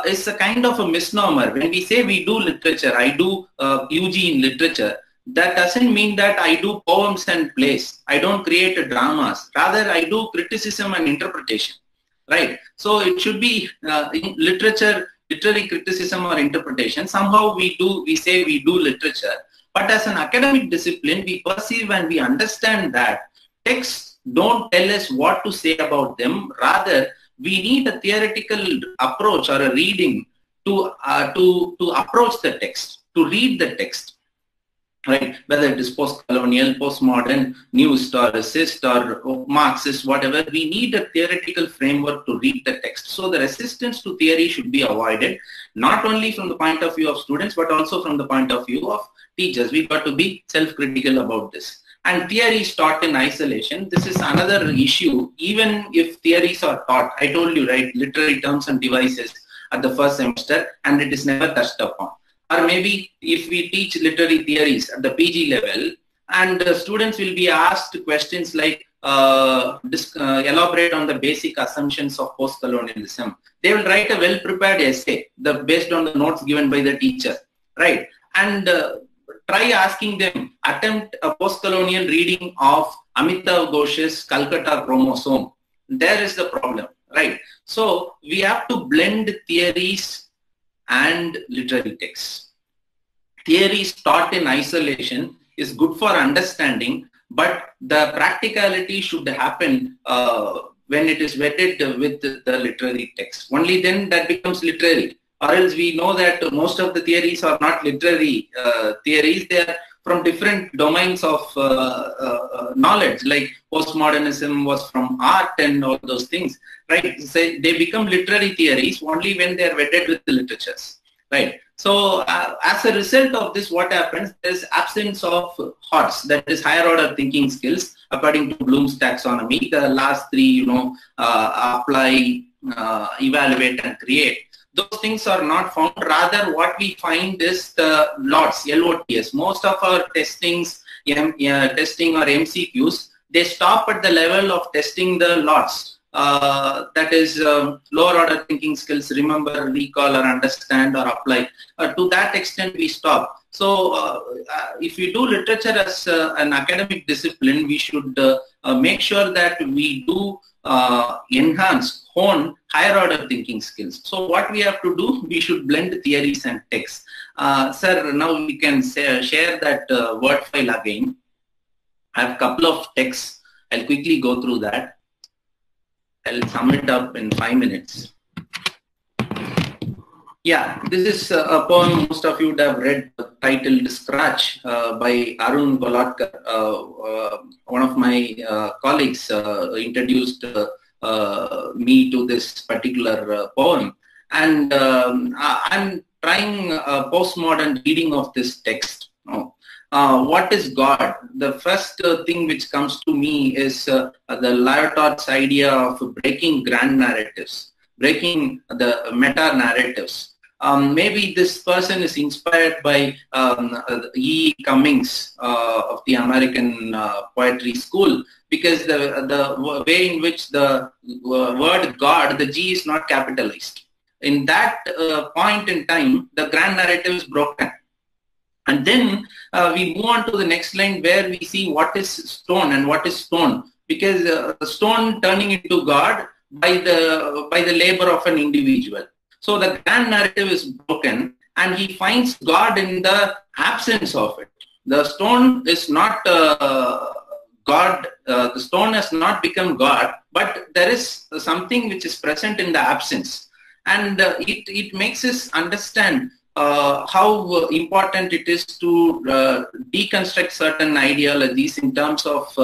Speaker 2: is a kind of a misnomer. When we say we do literature, I do UG in literature, that doesn't mean that I do poems and plays. I don't create dramas. Rather, I do criticism and interpretation, right? So it should be in literature, literary criticism or interpretation. Somehow we say we do literature. But as an academic discipline, we perceive and we understand that texts don't tell us what to say about them. Rather, we need a theoretical approach or a reading to approach the text, to read the text. Right, whether it is post-colonial, post-modern, new historicist or Marxist, whatever, we need a theoretical framework to read the text. So the resistance to theory should be avoided, not only from the point of view of students, but also from the point of view of teachers. We've got to be self-critical about this. And theory is taught in isolation. This is another issue. Even if theories are taught, I told you, right, literary terms and devices at the first semester, and it is never touched upon. Or maybe if we teach literary theories at the PG level, and students will be asked questions like elaborate on the basic assumptions of post-colonialism. They will write a well-prepared essay based on the notes given by the teacher, right? And try asking them, attempt a post-colonial reading of Amitav Ghosh's Calcutta Chromosome. There is the problem, right? So we have to blend theories and literary texts. Theories taught in isolation is good for understanding, but the practicality should happen when it is vetted with the literary text. Only then that becomes literary. Or else we know that most of the theories are not literary theories. They are from different domains of knowledge, like postmodernism was from art and all those things, right? So they become literary theories only when they are vetted with the literatures, right? So as a result of this, what happens? There is absence of HOTS, that is higher order thinking skills, according to Bloom's taxonomy. The last three, apply, evaluate, and create. Those things are not found. Rather, what we find is the LOTS, L-O-T-S. Most of our testings, testing or MCQs, they stop at the level of testing the LOTS. That is lower order thinking skills, remember, recall, or understand, or apply. To that extent, we stop. So if we do literature as an academic discipline, we should make sure that we do hone higher order thinking skills. So what we have to do, we should blend theories and texts. Sir, now we can share that Word file again. I have a couple of texts. I'll quickly go through that. I'll sum it up in 5 minutes. Yeah, this is a poem most of you would have read, titled Scratch by Arun Golatkar. One of my colleagues introduced me to this particular poem. And I'm trying a postmodern reading of this text. What is God? The first thing which comes to me is the Lyotard's idea of breaking grand narratives, breaking the meta-narratives. Maybe this person is inspired by E. Cummings of the American Poetry School, because the way in which the word God, the G is not capitalized. In that point in time, the grand narrative is broken. And then we move on to the next line where we see what is stone and what is stone, because the stone turning into God by the labor of an individual. So the grand narrative is broken, and he finds God in the absence of it. The stone is not God. The stone has not become God, but there is something which is present in the absence, and it makes us understand how important it is to deconstruct certain ideologies in terms of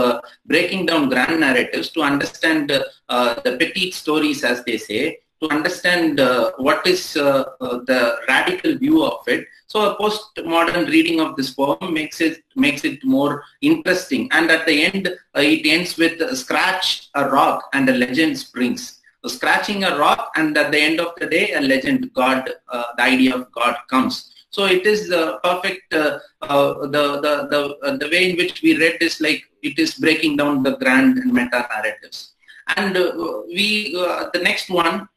Speaker 2: breaking down grand narratives to understand the petite stories, as they say, to understand what is the radical view of it. So a postmodern reading of this poem makes it more interesting. And at the end, it ends with scratch a rock and a legend springs. So scratching a rock, and at the end of the day, a legend, God, the idea of God comes. So it is the perfect, the way in which we read this, like it is breaking down the grand and meta narratives. And the next one,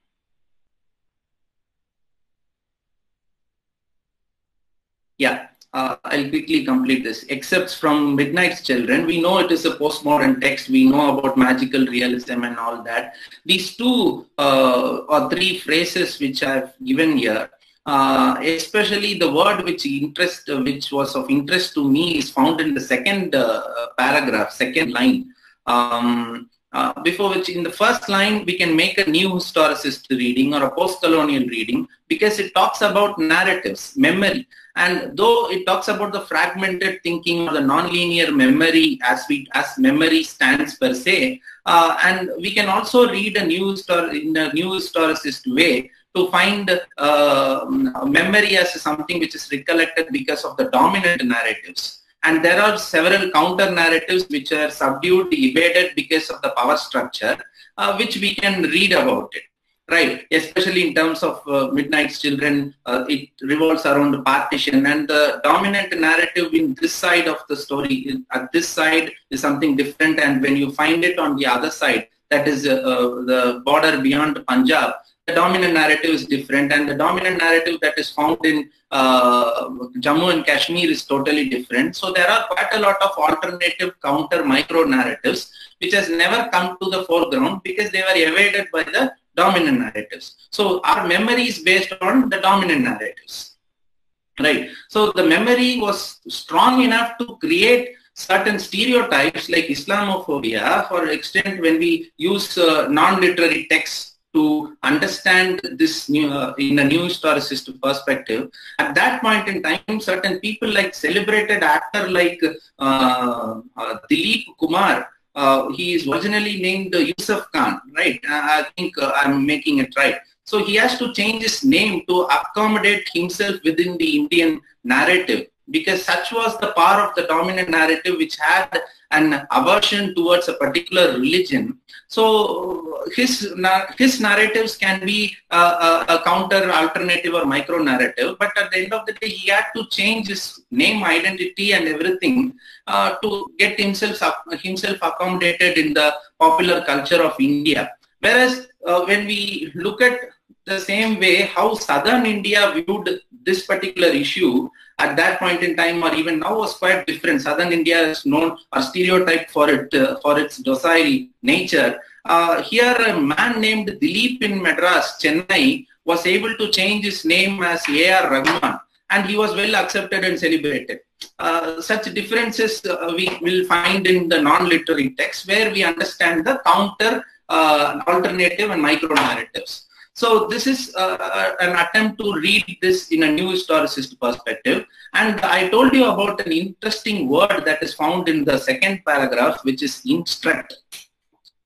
Speaker 2: yeah, I'll quickly complete this. Excerpts from Midnight's Children. We know it is a postmodern text. We know about magical realism and all that. These two or three phrases which I've given here, Especially the word which was of interest to me is found in the second paragraph, second line. Before which, in the first line, we can make a new historicist reading or a post-colonial reading because it talks about narratives, memory. And though it talks about the fragmented thinking or the non-linear memory as memory stands per se, and we can also read in a new historicist way to find memory as something which is recollected because of the dominant narratives. And there are several counter narratives which are subdued, evaded because of the power structure, which we can read about it, right? Especially in terms of Midnight's Children, it revolves around partition, and the dominant narrative in this side of the story, at this side, is something different, and when you find it on the other side, that is the border beyond Punjab, the dominant narrative is different, and the dominant narrative that is found in Jammu and Kashmir is totally different. So there are quite a lot of alternative counter micro narratives which has never come to the foreground because they were evaded by the dominant narratives. So our memory is based on the dominant narratives, right? So the memory was strong enough to create certain stereotypes like Islamophobia, for extent when we use non-literary texts to understand this in a new historicist perspective. At that point in time, certain people like celebrated actor like Dilip Kumar, he is originally named Yusuf Khan, right? I think I'm making it right. So he has to change his name to accommodate himself within the Indian narrative, because such was the power of the dominant narrative, which had an aversion towards a particular religion. So his narratives can be a counter, alternative, or micro narrative, but at the end of the day, he had to change his name, identity, and everything to get himself accommodated in the popular culture of India. Whereas when we look at the same way how Southern India viewed this particular issue at that point in time, or even now, was quite different. Southern India is known or stereotyped for its docile nature. Here, a man named Dilip in Madras, Chennai, was able to change his name as A.R. Rahman, and he was well accepted and celebrated. Such differences we will find in the non-literary text, where we understand the counter, alternative, and micro narratives. So this is an attempt to read this in a new historicist perspective. And I told you about an interesting word that is found in the second paragraph, which is instruct.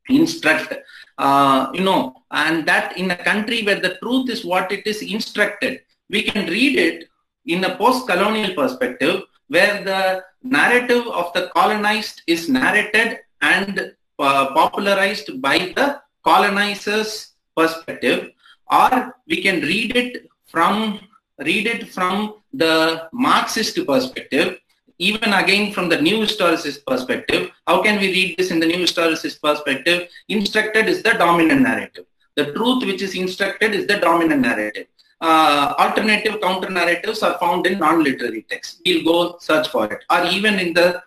Speaker 2: Instruct. And that in a country where the truth is what it is instructed, we can read it in a post-colonial perspective, where the narrative of the colonized is narrated and popularized by the colonizers' perspective, or we can read it from the Marxist perspective, even again from the new historicist perspective. How can we read this in the new historicist perspective? Instructed is the dominant narrative. The truth which is instructed is the dominant narrative. Alternative counter narratives are found in non-literary texts. We'll go search for it. Or even in the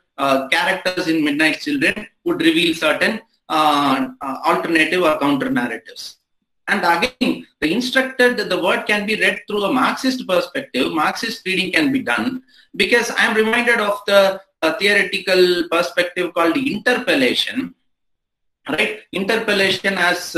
Speaker 2: characters in Midnight's Children would reveal certain alternative or counter narratives. And again, the word can be read through a Marxist perspective. Marxist reading can be done, because I'm reminded of the theoretical perspective called interpellation, right? Interpellation as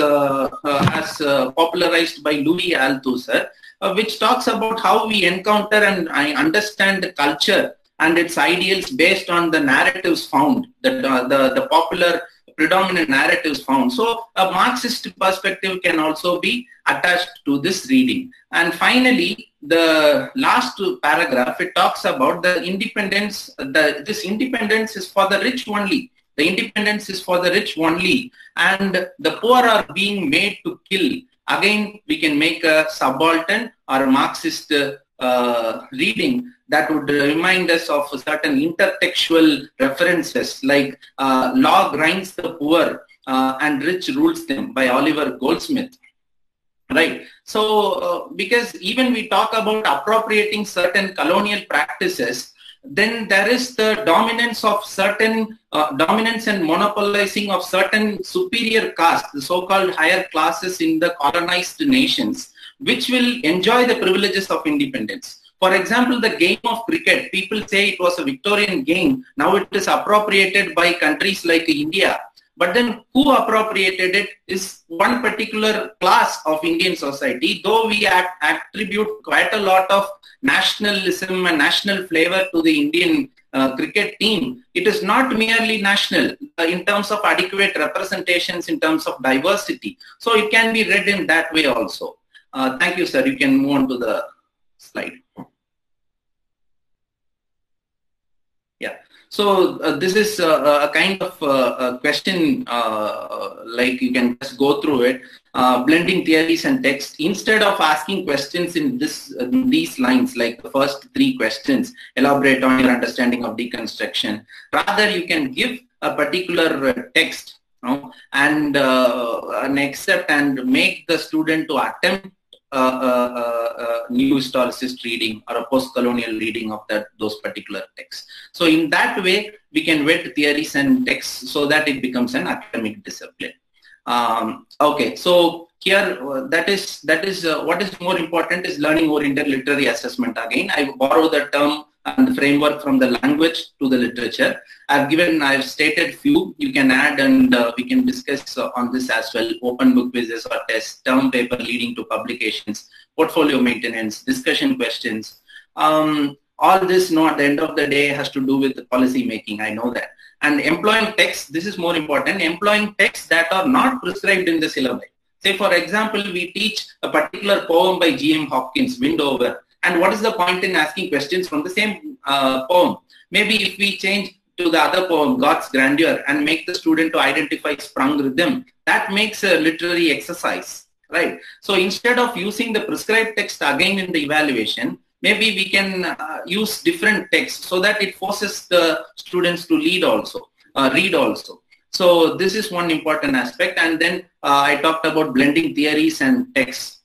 Speaker 2: popularized by Louis Althusser, which talks about how we encounter and understand the culture and its ideals based on the narratives found, the popular predominant narratives found. So a Marxist perspective can also be attached to this reading. And finally, the last paragraph, it talks about the independence. This independence is for the rich only. The independence is for the rich only, and the poor are being made to kill. Again, we can make a subaltern or a Marxist reading that would remind us of certain intertextual references like law grinds the poor and rich rules them by Oliver Goldsmith, right? So because even we talk about appropriating certain colonial practices, then there is the dominance of certain, dominance and monopolizing of certain superior castes, the so-called higher classes in the colonized nations, which will enjoy the privileges of independence. For example, the game of cricket, people say it was a Victorian game. Now it is appropriated by countries like India. But then who appropriated it is one particular class of Indian society, though we attribute quite a lot of nationalism and national flavor to the Indian cricket team. It is not merely national in terms of adequate representations, in terms of diversity. So it can be read in that way also. Thank you, sir. You can move on to the slide. Yeah. So this is a kind of question, like you can just go through it, blending theories and text. Instead of asking questions in these lines, like the first 3 questions, elaborate on your understanding of deconstruction. Rather, you can give a particular text, and an excerpt, and make the student to attempt a new historicist reading or a post-colonial reading of those particular texts. So in that way, we can vet theories and texts so that it becomes an academic discipline. Okay, so here that is what is more important is learning-oriented literary assessment. Again, I borrow the term and the framework from the language to the literature. I've stated few. You can add, and we can discuss on this as well. Open book quizzes or tests, term paper leading to publications, portfolio maintenance, discussion questions. All this, at the end of the day, has to do with the policy making. I know that. And employing texts, this is more important, employing texts that are not prescribed in the syllabi. Say, for example, we teach a particular poem by G.M. Hopkins, Windover. And what is the point in asking questions from the same poem? Maybe if we change to the other poem, God's Grandeur, and make the student to identify sprung rhythm, that makes a literary exercise, right? So instead of using the prescribed text again in the evaluation, maybe we can use different texts so that it forces the students to read also. So this is one important aspect. And then I talked about blending theories and texts.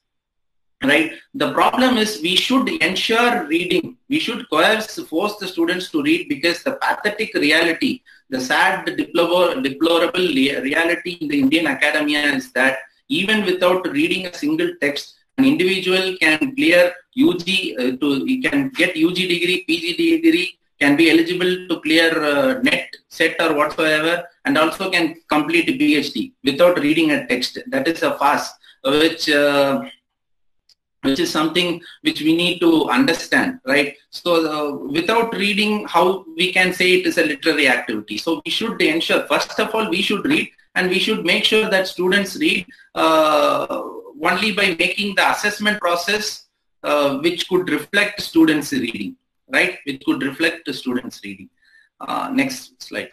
Speaker 2: Right. The problem is we should ensure reading. We should force the students to read, because the pathetic reality, the sad, deplorable reality in the Indian academia is that even without reading a single text, an individual can clear UG, he can get UG degree, PG degree, can be eligible to clear NET, SET or whatsoever, and also can complete a PhD without reading a text. That is a farce, which is something which we need to understand, right? So without reading, how we can say it is a literary activity? So we should ensure, first of all, we should read, and we should make sure that students read only by making the assessment process which could reflect students' reading, right? Which could reflect the students' reading. Next slide.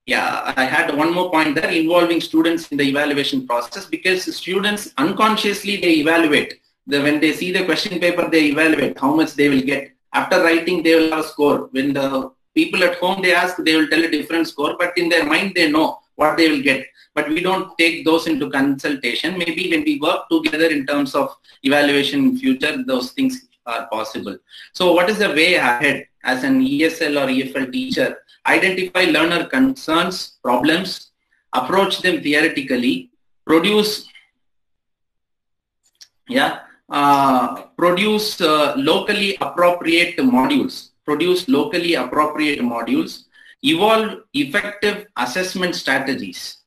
Speaker 2: Yeah, I had one more point there, involving students in the evaluation process, because students unconsciously, they evaluate. When they see the question paper, they evaluate how much they will get. After writing, they will have a score. When the people at home, they ask, they will tell a different score, but in their mind, they know what they will get. But we don't take those into consultation. Maybe when we work together in terms of evaluation in future, those things are possible. So what is the way ahead as an ESL or EFL teacher? Identify learner concerns, problems, approach them theoretically, produce locally appropriate modules, evolve effective assessment strategies,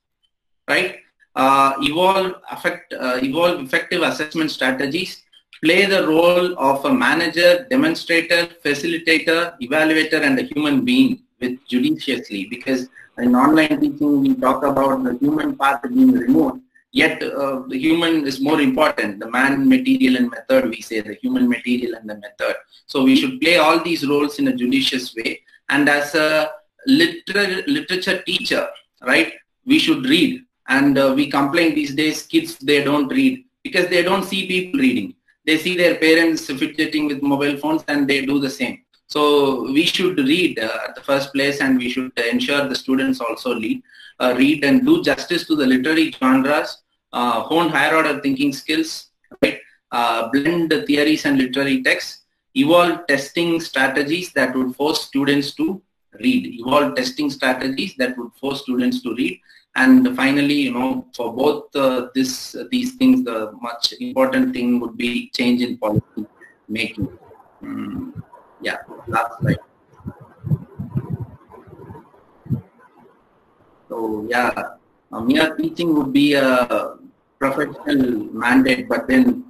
Speaker 2: right? Evolve effective assessment strategies, play the role of a manager, demonstrator, facilitator, evaluator, and a human being with judiciously, because in online teaching we talk about the human part being removed, yet the human is more important. The man, material, and method, we say the human, material, and the method. So we should play all these roles in a judicious way. And as a literature teacher, right, we should read. And we complain these days, kids, they don't read because they don't see people reading. They see their parents fidgeting with mobile phones and they do the same. So we should read at the first place, and we should ensure the students also read and do justice to the literary genres, hone higher order thinking skills, right? Blend the theories and literary texts, evolve testing strategies that would force students to read, evolve testing strategies that would force students to read. And finally, for both these things, the much important thing would be change in policy making. Yeah, last slide. So yeah, mere teaching would be a professional mandate, but then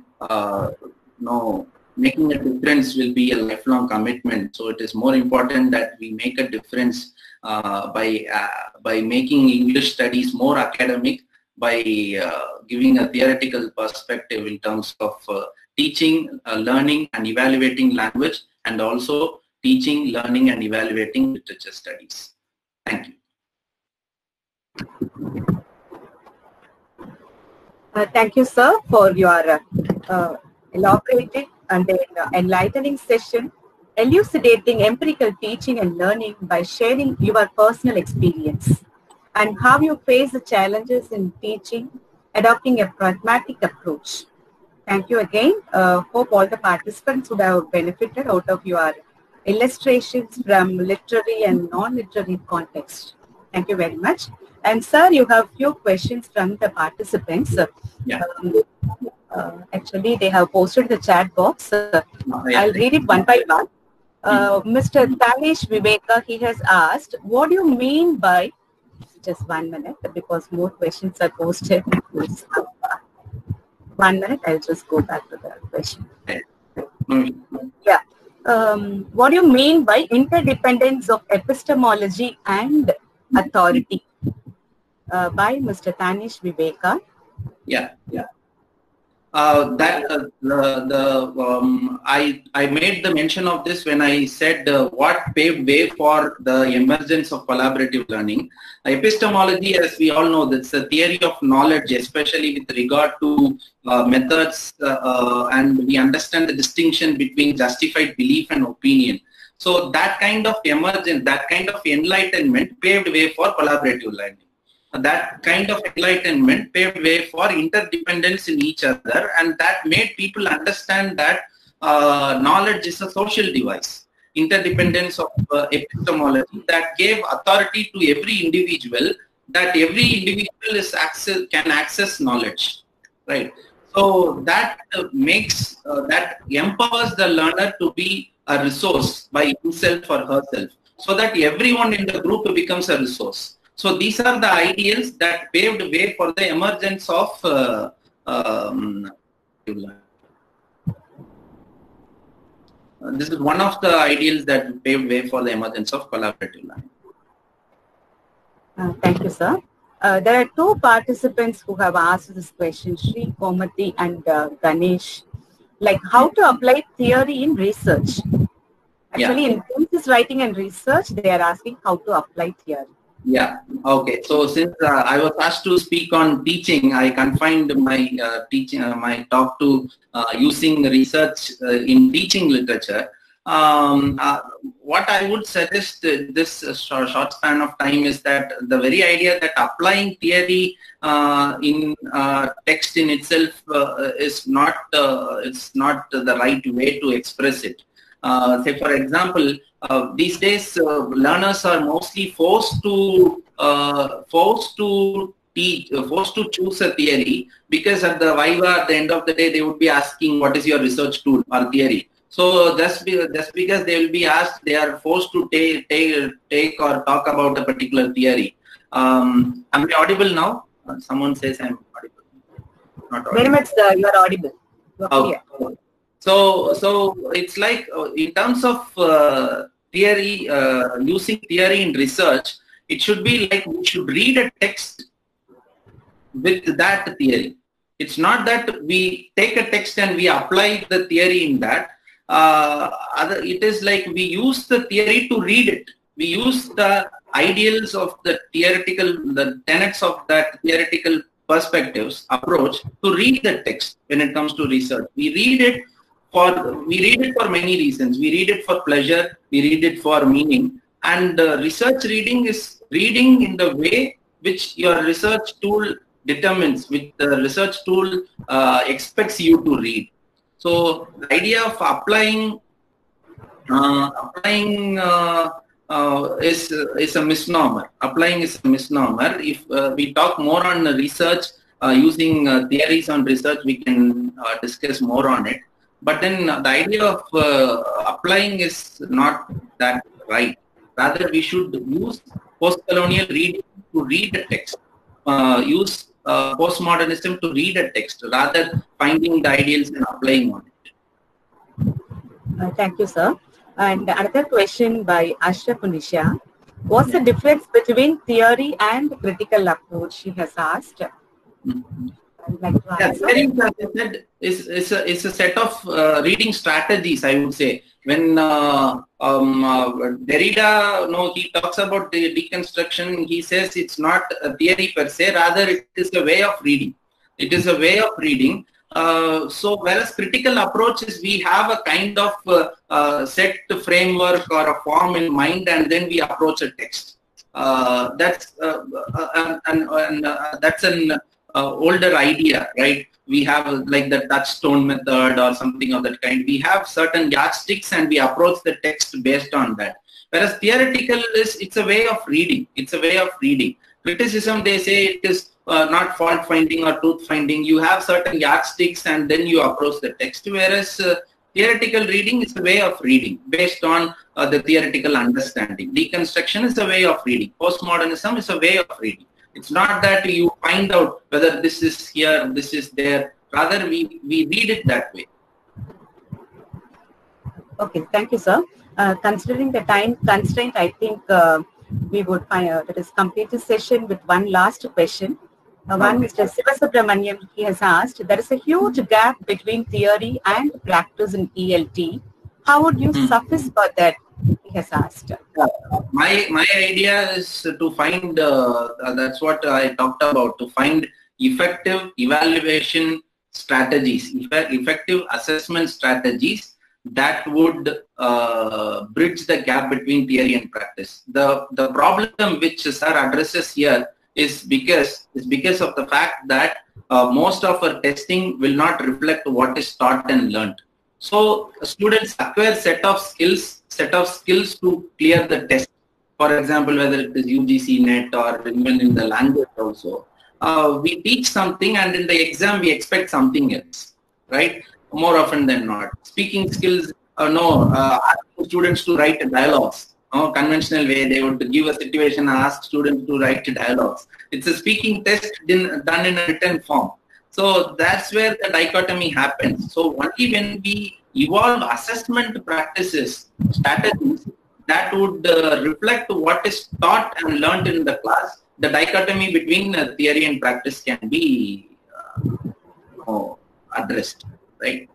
Speaker 2: making a difference will be a lifelong commitment. So it is more important that we make a difference by making English studies more academic, by giving a theoretical perspective in terms of teaching, learning, and evaluating language, and also teaching, learning, and evaluating literature studies. Thank you.
Speaker 1: Thank you, sir, for your elaborated and enlightening session, elucidating empirical teaching and learning by sharing your personal experience and how you face the challenges in teaching, adopting a pragmatic approach. Thank you again. Hope all the participants would have benefited out of your illustrations from literary and non-literary context. Thank you very much. And sir, you have few questions from the participants.
Speaker 2: Yeah.
Speaker 1: Actually, they have posted the chat box. I'll read it one by one. Mr. Tanish Viveka, he has asked, what do you mean by, just 1 minute, because more questions are posted. 1 minute, I'll just go back to the question. Yeah. What do you mean by interdependence of epistemology and authority? By Mr. Tanish Viveka.
Speaker 2: Yeah. I made the mention of this when I said what paved way for the emergence of collaborative learning. Epistemology, as we all know, that's a theory of knowledge, especially with regard to methods, and we understand the distinction between justified belief and opinion. So that kind of emergence, that kind of enlightenment paved way for collaborative learning. That kind of enlightenment paved way for interdependence in each other, and that made people understand that knowledge is a social device. Interdependence of epistemology that gave authority to every individual, that every individual can access knowledge, right? So that that empowers the learner to be a resource by himself or herself, so that everyone in the group becomes a resource. So these are the ideals that paved way for the emergence of this is one of the ideals that paved way for the emergence of collaborative learning.
Speaker 1: Thank you, sir. There are two participants who have asked this question, Sri Komati and Ganesh, like how to apply theory in research. Actually, in thesis writing and research, they are asking how to apply theory.
Speaker 2: Yeah. Okay. So since I was asked to speak on teaching, I confined my my talk to using research in teaching literature. What I would suggest this short span of time is that the very idea that applying theory in text in itself is not the right way to express it. Say, for example, these days learners are mostly forced to choose a theory, because at the Viva at the end of the day they would be asking what is your research tool or theory. So just because they will be asked, they are forced to take or talk about a particular theory. Am I audible now? Someone says I'm audible. Not audible.
Speaker 1: Very much, you are audible.
Speaker 2: Okay. So it's like in terms of theory, using theory in research, it should be like we should read a text with that theory. It's not that we take a text and we apply the theory in that. It is like we use the theory to read it. We use the ideals of the tenets of that theoretical perspectives approach to read the text when it comes to research. We read it for many reasons. We read it for pleasure, we read it for meaning, and research reading is reading in the way which your research tool determines, which the research tool expects you to read. So the idea of applying Applying is a misnomer. Applying is a misnomer. If we talk more on research, using theories on research, we can discuss more on it. But then the idea of applying is not that right. Rather, we should use post-colonial reading to read the text. Use postmodernism to read a text, rather finding the ideals and applying on it.
Speaker 1: Thank you, sir. And another question by Ashraf Unisha. What's the difference between theory and critical approach? She has asked.
Speaker 2: Theory is a set of reading strategies, I would say. When Derrida, he talks about the deconstruction, he says it's not a theory per se, rather it is a way of reading. It is a way of reading. So whereas critical approach is we have a kind of set framework or a form in mind, and then we approach a text. That's an older idea, right? We have like the touchstone method or something of that kind. We have certain yardsticks and we approach the text based on that. Whereas theoretical it's a way of reading. It's a way of reading. Criticism, they say it is not fault finding or truth finding. You have certain yardsticks and then you approach the text. Whereas theoretical reading is a way of reading based on the theoretical understanding. Deconstruction is a way of reading. Postmodernism is a way of reading. It's not that you find out whether this is here, this is there. Rather, we read it that way.
Speaker 1: Okay, thank you, sir. Considering the time constraint, I think we would let us complete this session with one last question. One, Mr. Sivasubramaniam, he has asked, there is a huge gap between theory and practice in ELT. How would you suffice for that? He has asked.
Speaker 2: My idea is to find, that's what I talked about, to find effective evaluation strategies, effective assessment strategies that would bridge the gap between theory and practice. The problem which sir addresses here is because of the fact that most of our testing will not reflect what is taught and learned. So students acquire set of skills to clear the test. For example, whether it is UGC NET or even in the language also, we teach something and in the exam we expect something else, right? More often than not. Speaking skills, asking students to write dialogues. Conventional way, they would give a situation and ask students to write dialogues. It's a speaking test done in a written form. So that's where the dichotomy happens. So only when we evolve assessment practices, strategies that would reflect what is taught and learned in the class, the dichotomy between theory and practice can be addressed, right?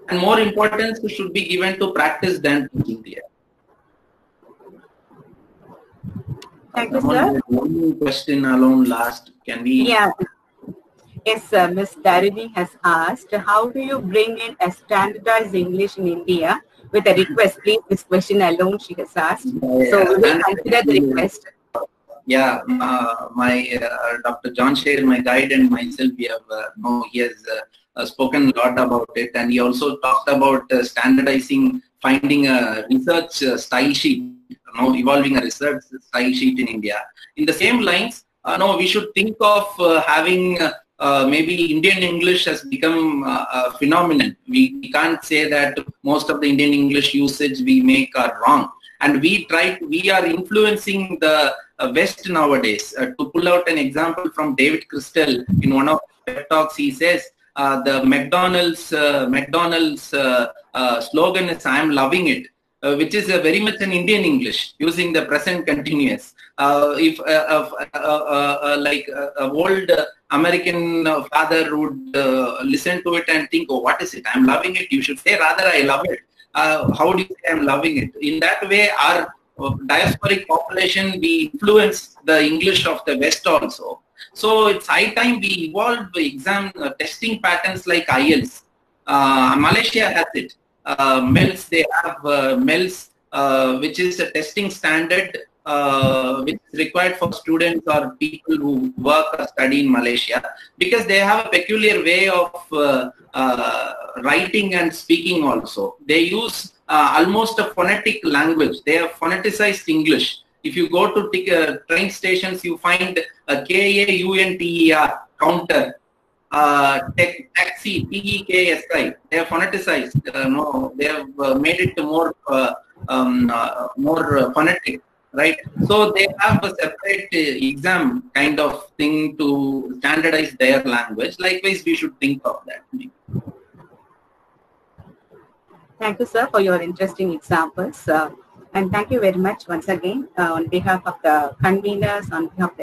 Speaker 2: And more importance should be given to practice than teaching theory.
Speaker 1: Thank you, sir.
Speaker 2: One question alone last. Can we?
Speaker 1: Yeah. Yes, Ms. Darini has asked, how do you bring in a standardized English in India? With a request, please, this question alone she has asked.
Speaker 2: Yeah.
Speaker 1: So we will consider the request.
Speaker 2: Yeah, my Dr. John Sher, my guide, and myself, we have he has spoken a lot about it, and he also talked about standardizing, finding a research style sheet, evolving a research style sheet in India. In the same lines, we should think of having maybe Indian English has become a phenomenon. We can't say that most of the Indian English usage we make are wrong. And we are influencing the West nowadays. To pull out an example from David Crystal, in one of his talks, he says, the McDonald's slogan is, "I am loving it," which is very much an Indian English, using the present continuous. If like an old American father would listen to it and think, "Oh, what is it? I'm loving it." You should say rather, "I love it." How do you say I'm loving it? In that way, our diasporic population, we influence the English of the West also. So it's high time we evolve exam testing patterns like IELTS. Malaysia has it. MELS, they have MELS, which is a testing standard which is required for students or people who work or study in Malaysia, because they have a peculiar way of writing and speaking also. They use almost a phonetic language. They have phoneticized English. If you go to train stations, you find a K-A-U-N-T-E-R, counter, taxi, T-E-K-S-I. They have phoneticized. No, they have made it more phonetic, right? So they have a separate exam kind of thing to standardize their language. Likewise, we should think of that.
Speaker 1: Thank you, sir, for your interesting examples. And thank you very much once again on behalf of the conveners, on behalf of the